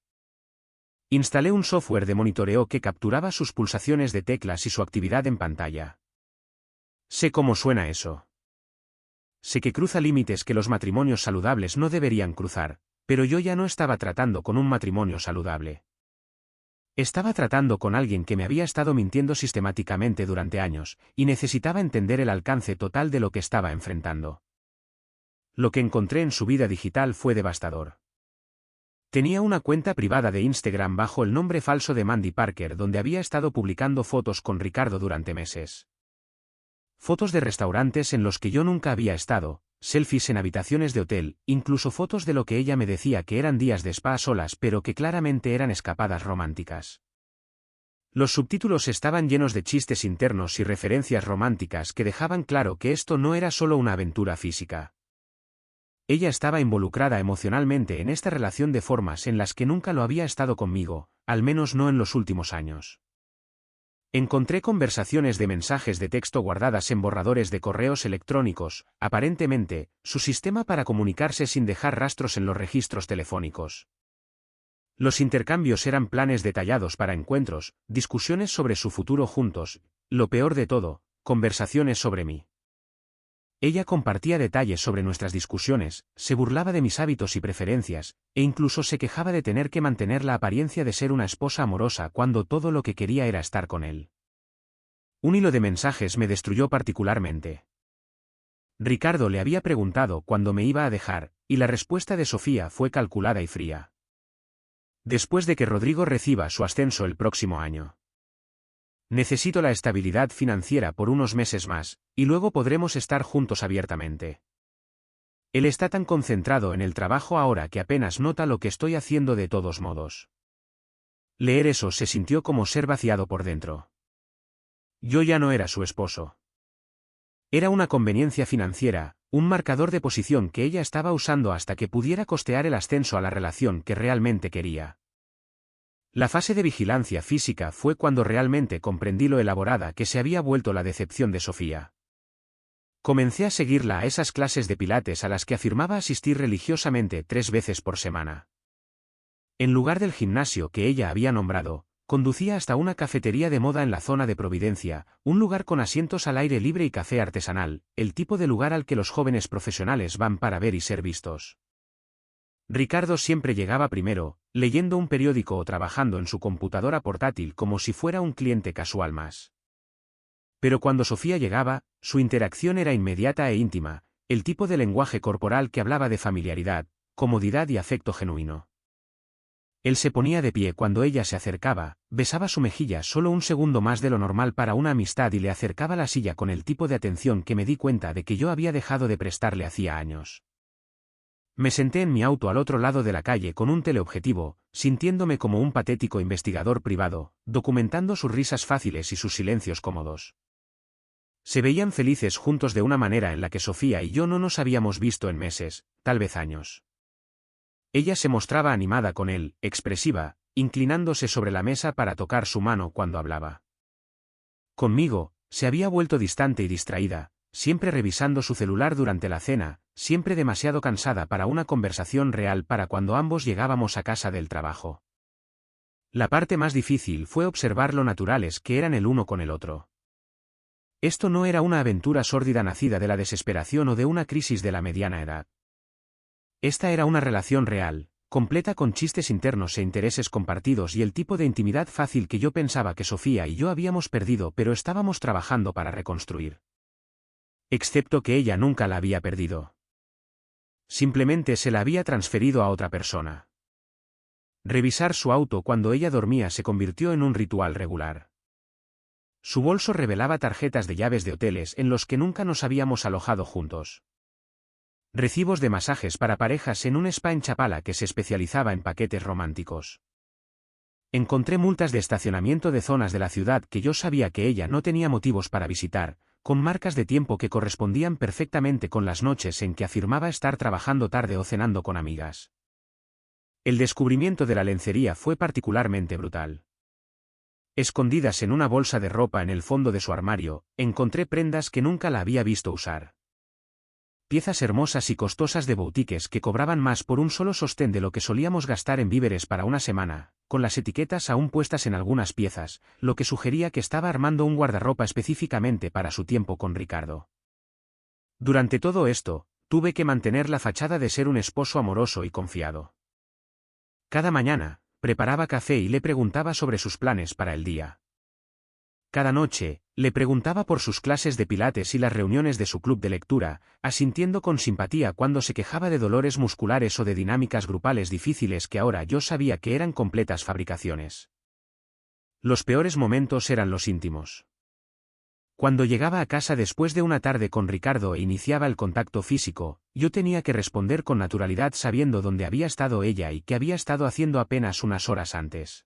Instalé un software de monitoreo que capturaba sus pulsaciones de teclas y su actividad en pantalla. Sé cómo suena eso. Sé que cruza límites que los matrimonios saludables no deberían cruzar. Pero yo ya no estaba tratando con un matrimonio saludable. Estaba tratando con alguien que me había estado mintiendo sistemáticamente durante años, y necesitaba entender el alcance total de lo que estaba enfrentando. Lo que encontré en su vida digital fue devastador. Tenía una cuenta privada de Instagram bajo el nombre falso de Mandy Parker donde había estado publicando fotos con Ricardo durante meses. Fotos de restaurantes en los que yo nunca había estado, selfies en habitaciones de hotel, incluso fotos de lo que ella me decía que eran días de spa a solas pero que claramente eran escapadas románticas. Los subtítulos estaban llenos de chistes internos y referencias románticas que dejaban claro que esto no era solo una aventura física. Ella estaba involucrada emocionalmente en esta relación de formas en las que nunca lo había estado conmigo, al menos no en los últimos años. Encontré conversaciones de mensajes de texto guardadas en borradores de correos electrónicos, aparentemente, su sistema para comunicarse sin dejar rastros en los registros telefónicos. Los intercambios eran planes detallados para encuentros, discusiones sobre su futuro juntos, lo peor de todo, conversaciones sobre mí. Ella compartía detalles sobre nuestras discusiones, se burlaba de mis hábitos y preferencias, e incluso se quejaba de tener que mantener la apariencia de ser una esposa amorosa cuando todo lo que quería era estar con él. Un hilo de mensajes me destruyó particularmente. Ricardo le había preguntado cuándo me iba a dejar, y la respuesta de Sofía fue calculada y fría. Después de que Rodrigo reciba su ascenso el próximo año. Necesito la estabilidad financiera por unos meses más, y luego podremos estar juntos abiertamente. Él está tan concentrado en el trabajo ahora que apenas nota lo que estoy haciendo de todos modos. Leer eso se sintió como ser vaciado por dentro. Yo ya no era su esposo. Era una conveniencia financiera, un marcador de posición que ella estaba usando hasta que pudiera costear el ascenso a la relación que realmente quería. La fase de vigilancia física fue cuando realmente comprendí lo elaborada que se había vuelto la decepción de Sofía. Comencé a seguirla a esas clases de pilates a las que afirmaba asistir religiosamente 3 veces por semana. En lugar del gimnasio que ella había nombrado, conducía hasta una cafetería de moda en la zona de Providencia, un lugar con asientos al aire libre y café artesanal, el tipo de lugar al que los jóvenes profesionales van para ver y ser vistos. Ricardo siempre llegaba primero, leyendo un periódico o trabajando en su computadora portátil como si fuera un cliente casual más. Pero cuando Sofía llegaba, su interacción era inmediata e íntima, el tipo de lenguaje corporal que hablaba de familiaridad, comodidad y afecto genuino. Él se ponía de pie cuando ella se acercaba, besaba su mejilla solo un segundo más de lo normal para una amistad y le acercaba la silla con el tipo de atención que me di cuenta de que yo había dejado de prestarle hacía años. Me senté en mi auto al otro lado de la calle con un teleobjetivo, sintiéndome como un patético investigador privado, documentando sus risas fáciles y sus silencios cómodos. Se veían felices juntos de una manera en la que Sofía y yo no nos habíamos visto en meses, tal vez años. Ella se mostraba animada con él, expresiva, inclinándose sobre la mesa para tocar su mano cuando hablaba. Conmigo, se había vuelto distante y distraída, siempre revisando su celular durante la cena, siempre demasiado cansada para una conversación real para cuando ambos llegábamos a casa del trabajo. La parte más difícil fue observar lo naturales que eran el uno con el otro. Esto no era una aventura sórdida nacida de la desesperación o de una crisis de la mediana edad. Esta era una relación real, completa con chistes internos e intereses compartidos y el tipo de intimidad fácil que yo pensaba que Sofía y yo habíamos perdido pero estábamos trabajando para reconstruir. Excepto que ella nunca la había perdido. Simplemente se la había transferido a otra persona. Revisar su auto cuando ella dormía se convirtió en un ritual regular. Su bolso revelaba tarjetas de llaves de hoteles en los que nunca nos habíamos alojado juntos. Recibos de masajes para parejas en un spa en Chapala que se especializaba en paquetes románticos. Encontré multas de estacionamiento de zonas de la ciudad que yo sabía que ella no tenía motivos para visitar, con marcas de tiempo que correspondían perfectamente con las noches en que afirmaba estar trabajando tarde o cenando con amigas. El descubrimiento de la lencería fue particularmente brutal. Escondidas en una bolsa de ropa en el fondo de su armario, encontré prendas que nunca la había visto usar. Piezas hermosas y costosas de boutiques que cobraban más por un solo sostén de lo que solíamos gastar en víveres para una semana, con las etiquetas aún puestas en algunas piezas, lo que sugería que estaba armando un guardarropa específicamente para su tiempo con Ricardo. Durante todo esto, tuve que mantener la fachada de ser un esposo amoroso y confiado. Cada mañana, preparaba café y le preguntaba sobre sus planes para el día. Cada noche, le preguntaba por sus clases de pilates y las reuniones de su club de lectura, asintiendo con simpatía cuando se quejaba de dolores musculares o de dinámicas grupales difíciles que ahora yo sabía que eran completas fabricaciones. Los peores momentos eran los íntimos. Cuando llegaba a casa después de una tarde con Ricardo e iniciaba el contacto físico, yo tenía que responder con naturalidad sabiendo dónde había estado ella y qué había estado haciendo apenas unas horas antes.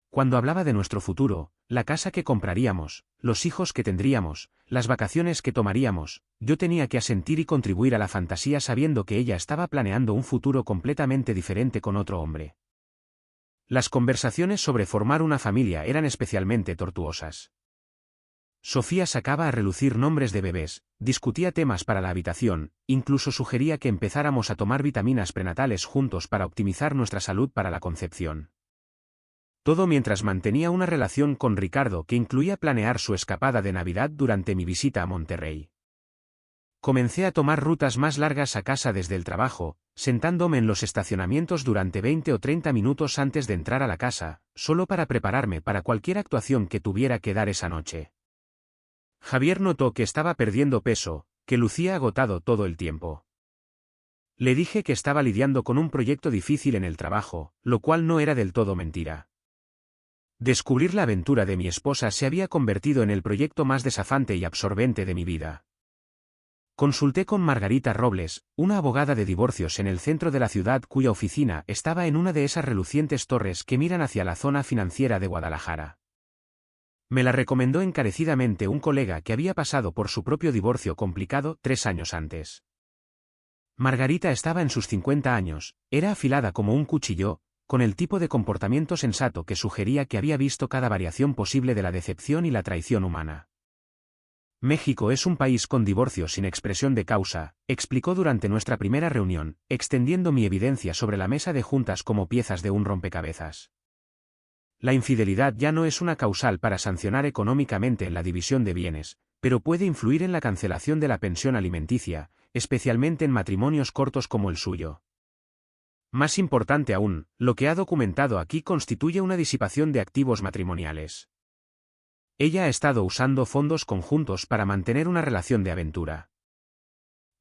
Cuando hablaba de nuestro futuro, la casa que compraríamos, los hijos que tendríamos, las vacaciones que tomaríamos, yo tenía que asentir y contribuir a la fantasía sabiendo que ella estaba planeando un futuro completamente diferente con otro hombre. Las conversaciones sobre formar una familia eran especialmente tortuosas. Sofía sacaba a relucir nombres de bebés, discutía temas para la habitación, incluso sugería que empezáramos a tomar vitaminas prenatales juntos para optimizar nuestra salud para la concepción. Todo mientras mantenía una relación con Ricardo que incluía planear su escapada de Navidad durante mi visita a Monterrey. Comencé a tomar rutas más largas a casa desde el trabajo, sentándome en los estacionamientos durante 20 o 30 minutos antes de entrar a la casa, solo para prepararme para cualquier actuación que tuviera que dar esa noche. Javier notó que estaba perdiendo peso, que lucía agotado todo el tiempo. Le dije que estaba lidiando con un proyecto difícil en el trabajo, lo cual no era del todo mentira. Descubrir la aventura de mi esposa se había convertido en el proyecto más desafiante y absorbente de mi vida. Consulté con Margarita Robles, una abogada de divorcios en el centro de la ciudad cuya oficina estaba en una de esas relucientes torres que miran hacia la zona financiera de Guadalajara. Me la recomendó encarecidamente un colega que había pasado por su propio divorcio complicado 3 años antes. Margarita estaba en sus 50 años, era afilada como un cuchillo, con el tipo de comportamiento sensato que sugería que había visto cada variación posible de la decepción y la traición humana. México es un país con divorcios sin expresión de causa, explicó durante nuestra primera reunión, extendiendo mi evidencia sobre la mesa de juntas como piezas de un rompecabezas. La infidelidad ya no es una causal para sancionar económicamente en la división de bienes, pero puede influir en la cancelación de la pensión alimenticia, especialmente en matrimonios cortos como el suyo. Más importante aún, lo que ha documentado aquí constituye una disipación de activos matrimoniales. Ella ha estado usando fondos conjuntos para mantener una relación de aventura.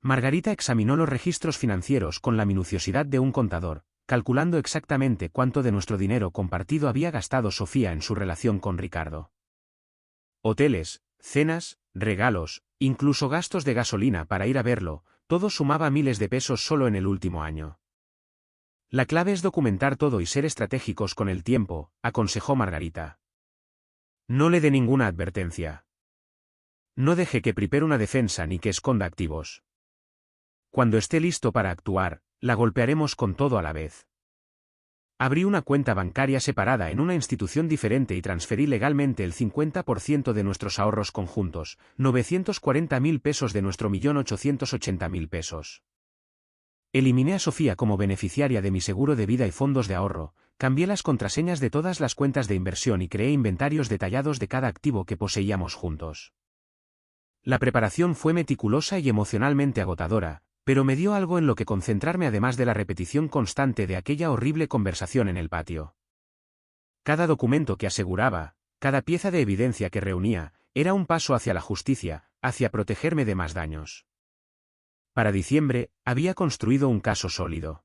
Margarita examinó los registros financieros con la minuciosidad de un contador, calculando exactamente cuánto de nuestro dinero compartido había gastado Sofía en su relación con Ricardo. Hoteles, cenas, regalos, incluso gastos de gasolina para ir a verlo, todo sumaba miles de pesos solo en el último año. La clave es documentar todo y ser estratégicos con el tiempo, aconsejó Margarita. No le dé ninguna advertencia. No deje que prepare una defensa ni que esconda activos. Cuando esté listo para actuar, la golpearemos con todo a la vez. Abrí una cuenta bancaria separada en una institución diferente y transferí legalmente el 50% de nuestros ahorros conjuntos, 940.000 pesos de nuestro 1.880.000 pesos. Eliminé a Sofía como beneficiaria de mi seguro de vida y fondos de ahorro, cambié las contraseñas de todas las cuentas de inversión y creé inventarios detallados de cada activo que poseíamos juntos. La preparación fue meticulosa y emocionalmente agotadora, pero me dio algo en lo que concentrarme además de la repetición constante de aquella horrible conversación en el patio. Cada documento que aseguraba, cada pieza de evidencia que reunía, era un paso hacia la justicia, hacia protegerme de más daños. Para diciembre, había construido un caso sólido.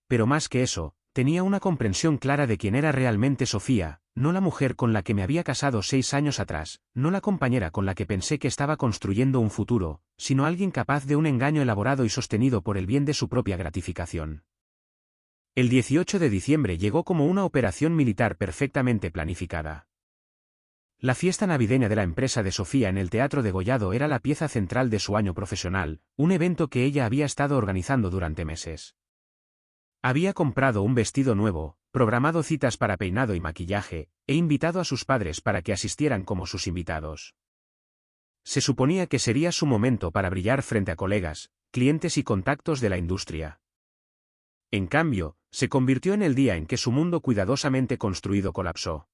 Pero más que eso, tenía una comprensión clara de quién era realmente Sofía, no la mujer con la que me había casado 6 años atrás, no la compañera con la que pensé que estaba construyendo un futuro, sino alguien capaz de un engaño elaborado y sostenido por el bien de su propia gratificación. El 18 de diciembre llegó como una operación militar perfectamente planificada. La fiesta navideña de la empresa de Sofía en el Teatro Degollado era la pieza central de su año profesional, un evento que ella había estado organizando durante meses. Había comprado un vestido nuevo, programado citas para peinado y maquillaje, e invitado a sus padres para que asistieran como sus invitados. Se suponía que sería su momento para brillar frente a colegas, clientes y contactos de la industria. En cambio, se convirtió en el día en que su mundo cuidadosamente construido colapsó.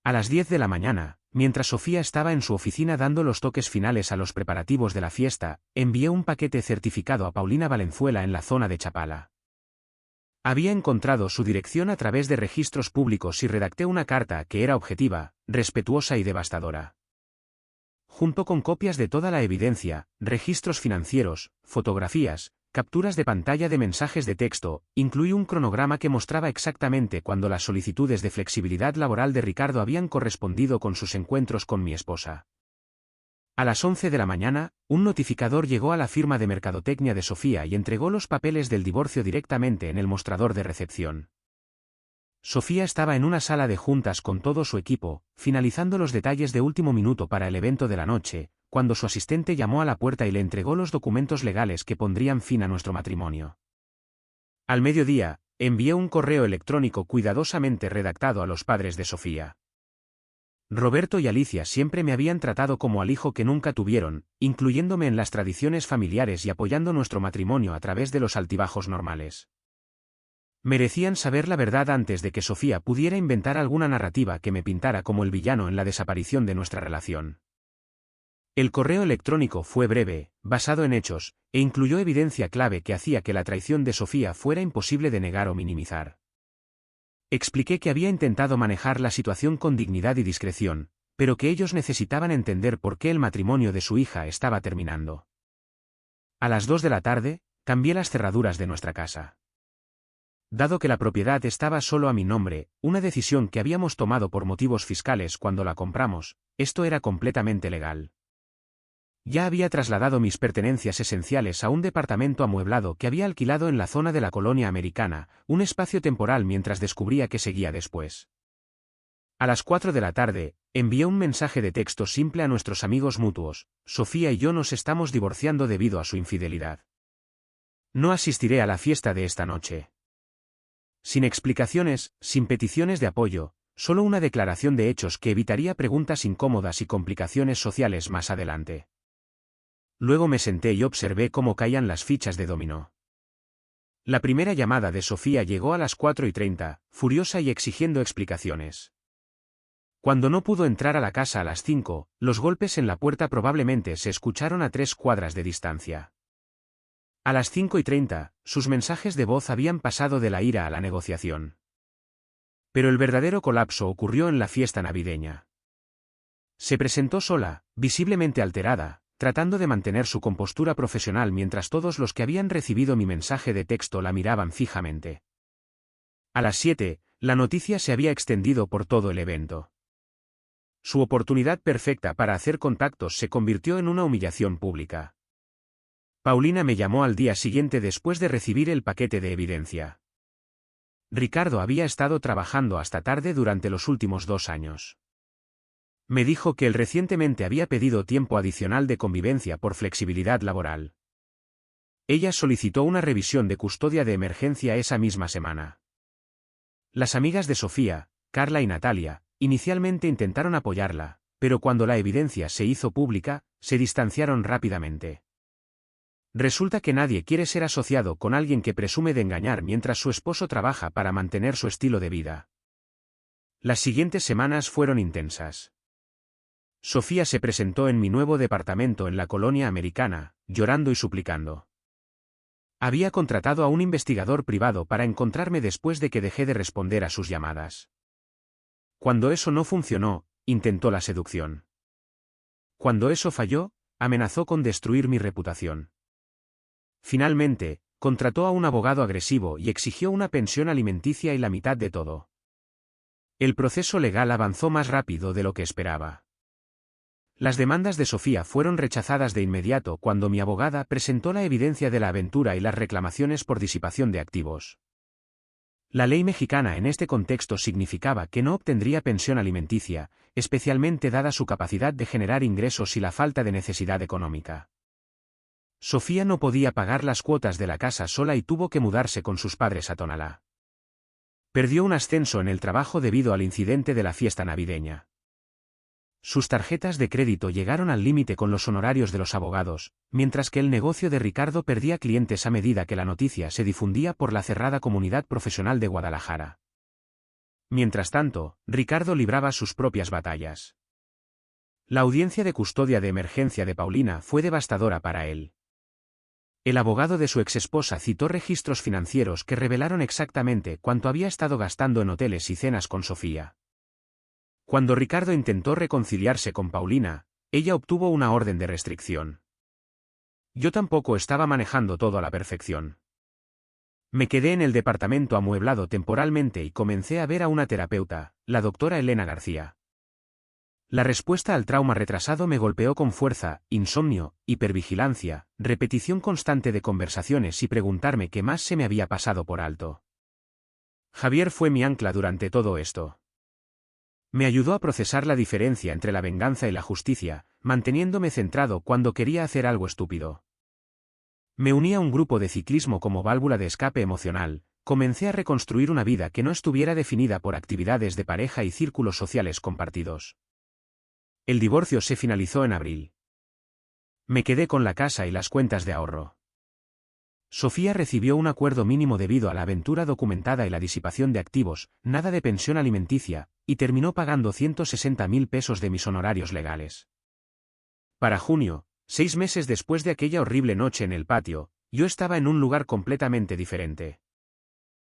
A las 10 de la mañana, mientras Sofía estaba en su oficina dando los toques finales a los preparativos de la fiesta, envié un paquete certificado a Paulina Valenzuela en la zona de Chapala. Había encontrado su dirección a través de registros públicos y redacté una carta que era objetiva, respetuosa y devastadora. Junto con copias de toda la evidencia, registros financieros, fotografías, capturas de pantalla de mensajes de texto, incluí un cronograma que mostraba exactamente cuándo las solicitudes de flexibilidad laboral de Ricardo habían correspondido con sus encuentros con mi esposa. A las 11 de la mañana, un notificador llegó a la firma de mercadotecnia de Sofía y entregó los papeles del divorcio directamente en el mostrador de recepción. Sofía estaba en una sala de juntas con todo su equipo, finalizando los detalles de último minuto para el evento de la noche, cuando su asistente llamó a la puerta y le entregó los documentos legales que pondrían fin a nuestro matrimonio. Al mediodía, envié un correo electrónico cuidadosamente redactado a los padres de Sofía. Roberto y Alicia siempre me habían tratado como al hijo que nunca tuvieron, incluyéndome en las tradiciones familiares y apoyando nuestro matrimonio a través de los altibajos normales. Merecían saber la verdad antes de que Sofía pudiera inventar alguna narrativa que me pintara como el villano en la desaparición de nuestra relación. El correo electrónico fue breve, basado en hechos, e incluyó evidencia clave que hacía que la traición de Sofía fuera imposible de negar o minimizar. Expliqué que había intentado manejar la situación con dignidad y discreción, pero que ellos necesitaban entender por qué el matrimonio de su hija estaba terminando. A las 2 de la tarde, cambié las cerraduras de nuestra casa. Dado que la propiedad estaba solo a mi nombre, una decisión que habíamos tomado por motivos fiscales cuando la compramos, esto era completamente legal. Ya había trasladado mis pertenencias esenciales a un departamento amueblado que había alquilado en la zona de la colonia americana, un espacio temporal mientras descubría qué seguía después. A las 4 de la tarde, envié un mensaje de texto simple a nuestros amigos mutuos: Sofía y yo nos estamos divorciando debido a su infidelidad. No asistiré a la fiesta de esta noche. Sin explicaciones, sin peticiones de apoyo, solo una declaración de hechos que evitaría preguntas incómodas y complicaciones sociales más adelante. Luego me senté y observé cómo caían las fichas de dominó. La primera llamada de Sofía llegó a las 4:30, furiosa y exigiendo explicaciones. Cuando no pudo entrar a la casa a las 5, los golpes en la puerta probablemente se escucharon a 3 cuadras de distancia. A las 5:30, sus mensajes de voz habían pasado de la ira a la negociación. Pero el verdadero colapso ocurrió en la fiesta navideña. Se presentó sola, visiblemente alterada, tratando de mantener su compostura profesional mientras todos los que habían recibido mi mensaje de texto la miraban fijamente. A las 7, la noticia se había extendido por todo el evento. Su oportunidad perfecta para hacer contactos se convirtió en una humillación pública. Paulina me llamó al día siguiente después de recibir el paquete de evidencia. Ricardo había estado trabajando hasta tarde durante los últimos 2 años. Me dijo que él recientemente había pedido tiempo adicional de convivencia por flexibilidad laboral. Ella solicitó una revisión de custodia de emergencia esa misma semana. Las amigas de Sofía, Carla y Natalia, inicialmente intentaron apoyarla, pero cuando la evidencia se hizo pública, se distanciaron rápidamente. Resulta que nadie quiere ser asociado con alguien que presume de engañar mientras su esposo trabaja para mantener su estilo de vida. Las siguientes semanas fueron intensas. Sofía se presentó en mi nuevo departamento en la colonia americana, llorando y suplicando. Había contratado a un investigador privado para encontrarme después de que dejé de responder a sus llamadas. Cuando eso no funcionó, intentó la seducción. Cuando eso falló, amenazó con destruir mi reputación. Finalmente, contrató a un abogado agresivo y exigió una pensión alimenticia y la mitad de todo. El proceso legal avanzó más rápido de lo que esperaba. Las demandas de Sofía fueron rechazadas de inmediato cuando mi abogada presentó la evidencia de la aventura y las reclamaciones por disipación de activos. La ley mexicana en este contexto significaba que no obtendría pensión alimenticia, especialmente dada su capacidad de generar ingresos y la falta de necesidad económica. Sofía no podía pagar las cuotas de la casa sola y tuvo que mudarse con sus padres a Tonalá. Perdió un ascenso en el trabajo debido al incidente de la fiesta navideña. Sus tarjetas de crédito llegaron al límite con los honorarios de los abogados, mientras que el negocio de Ricardo perdía clientes a medida que la noticia se difundía por la cerrada comunidad profesional de Guadalajara. Mientras tanto, Ricardo libraba sus propias batallas. La audiencia de custodia de emergencia de Paulina fue devastadora para él. El abogado de su exesposa citó registros financieros que revelaron exactamente cuánto había estado gastando en hoteles y cenas con Sofía. Cuando Ricardo intentó reconciliarse con Paulina, ella obtuvo una orden de restricción. Yo tampoco estaba manejando todo a la perfección. Me quedé en el departamento amueblado temporalmente y comencé a ver a una terapeuta, la doctora Elena García. La respuesta al trauma retrasado me golpeó con fuerza: insomnio, hipervigilancia, repetición constante de conversaciones y preguntarme qué más se me había pasado por alto. Javier fue mi ancla durante todo esto. Me ayudó a procesar la diferencia entre la venganza y la justicia, manteniéndome centrado cuando quería hacer algo estúpido. Me uní a un grupo de ciclismo como válvula de escape emocional, comencé a reconstruir una vida que no estuviera definida por actividades de pareja y círculos sociales compartidos. El divorcio se finalizó en abril. Me quedé con la casa y las cuentas de ahorro. Sofía recibió un acuerdo mínimo debido a la aventura documentada y la disipación de activos, nada de pensión alimenticia, y terminó pagando 160.000 pesos de mis honorarios legales. Para junio, 6 meses después de aquella horrible noche en el patio, yo estaba en un lugar completamente diferente.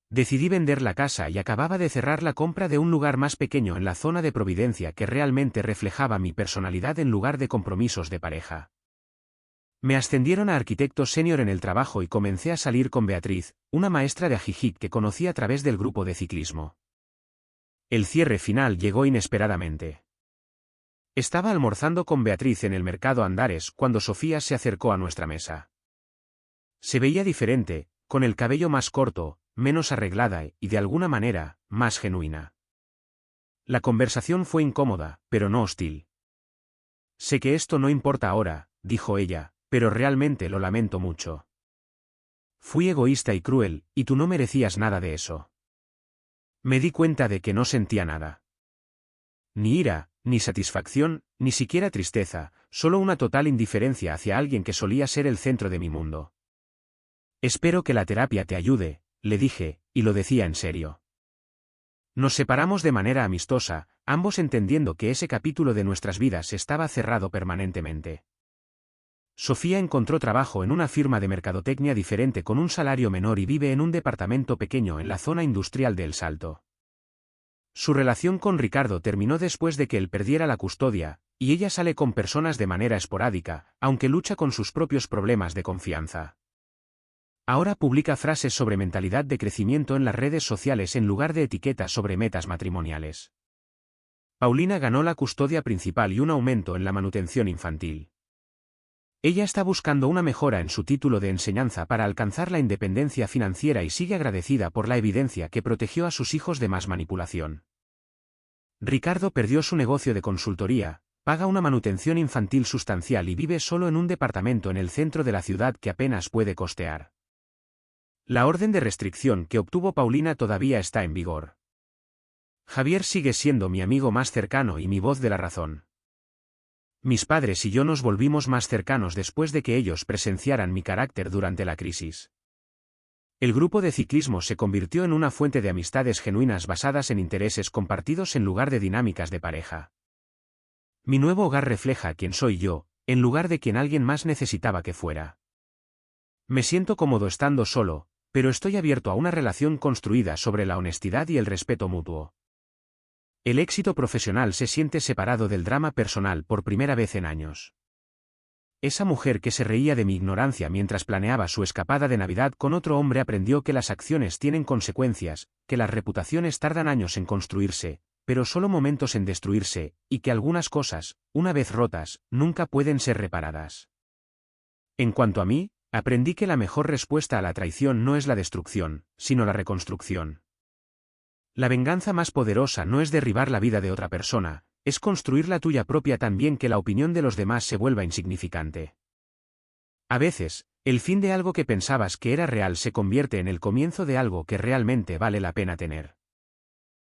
Decidí vender la casa y acababa de cerrar la compra de un lugar más pequeño en la zona de Providencia que realmente reflejaba mi personalidad en lugar de compromisos de pareja. Me ascendieron a arquitecto senior en el trabajo y comencé a salir con Beatriz, una maestra de ajijic que conocí a través del grupo de ciclismo. El cierre final llegó inesperadamente. Estaba almorzando con Beatriz en el mercado Andares cuando Sofía se acercó a nuestra mesa. Se veía diferente, con el cabello más corto, menos arreglada y, de alguna manera, más genuina. La conversación fue incómoda, pero no hostil. Sé que esto no importa ahora, dijo ella, pero realmente lo lamento mucho. Fui egoísta y cruel, y tú no merecías nada de eso. Me di cuenta de que no sentía nada. Ni ira, ni satisfacción, ni siquiera tristeza, solo una total indiferencia hacia alguien que solía ser el centro de mi mundo. Espero que la terapia te ayude, le dije, y lo decía en serio. Nos separamos de manera amistosa, ambos entendiendo que ese capítulo de nuestras vidas estaba cerrado permanentemente. Sofía encontró trabajo en una firma de mercadotecnia diferente con un salario menor y vive en un departamento pequeño en la zona industrial de El Salto. Su relación con Ricardo terminó después de que él perdiera la custodia, y ella sale con personas de manera esporádica, aunque lucha con sus propios problemas de confianza. Ahora publica frases sobre mentalidad de crecimiento en las redes sociales en lugar de etiquetas sobre metas matrimoniales. Paulina ganó la custodia principal y un aumento en la manutención infantil. Ella está buscando una mejora en su título de enseñanza para alcanzar la independencia financiera y sigue agradecida por la evidencia que protegió a sus hijos de más manipulación. Ricardo perdió su negocio de consultoría, paga una manutención infantil sustancial y vive solo en un departamento en el centro de la ciudad que apenas puede costear. La orden de restricción que obtuvo Paulina todavía está en vigor. Javier sigue siendo mi amigo más cercano y mi voz de la razón. Mis padres y yo nos volvimos más cercanos después de que ellos presenciaran mi carácter durante la crisis. El grupo de ciclismo se convirtió en una fuente de amistades genuinas basadas en intereses compartidos en lugar de dinámicas de pareja. Mi nuevo hogar refleja quién soy yo, en lugar de quien alguien más necesitaba que fuera. Me siento cómodo estando solo, pero estoy abierto a una relación construida sobre la honestidad y el respeto mutuo. El éxito profesional se siente separado del drama personal por primera vez en años. Esa mujer que se reía de mi ignorancia mientras planeaba su escapada de Navidad con otro hombre aprendió que las acciones tienen consecuencias, que las reputaciones tardan años en construirse, pero solo momentos en destruirse, y que algunas cosas, una vez rotas, nunca pueden ser reparadas. En cuanto a mí, aprendí que la mejor respuesta a la traición no es la destrucción, sino la reconstrucción. La venganza más poderosa no es derribar la vida de otra persona, es construir la tuya propia tan bien que la opinión de los demás se vuelva insignificante. A veces, el fin de algo que pensabas que era real se convierte en el comienzo de algo que realmente vale la pena tener.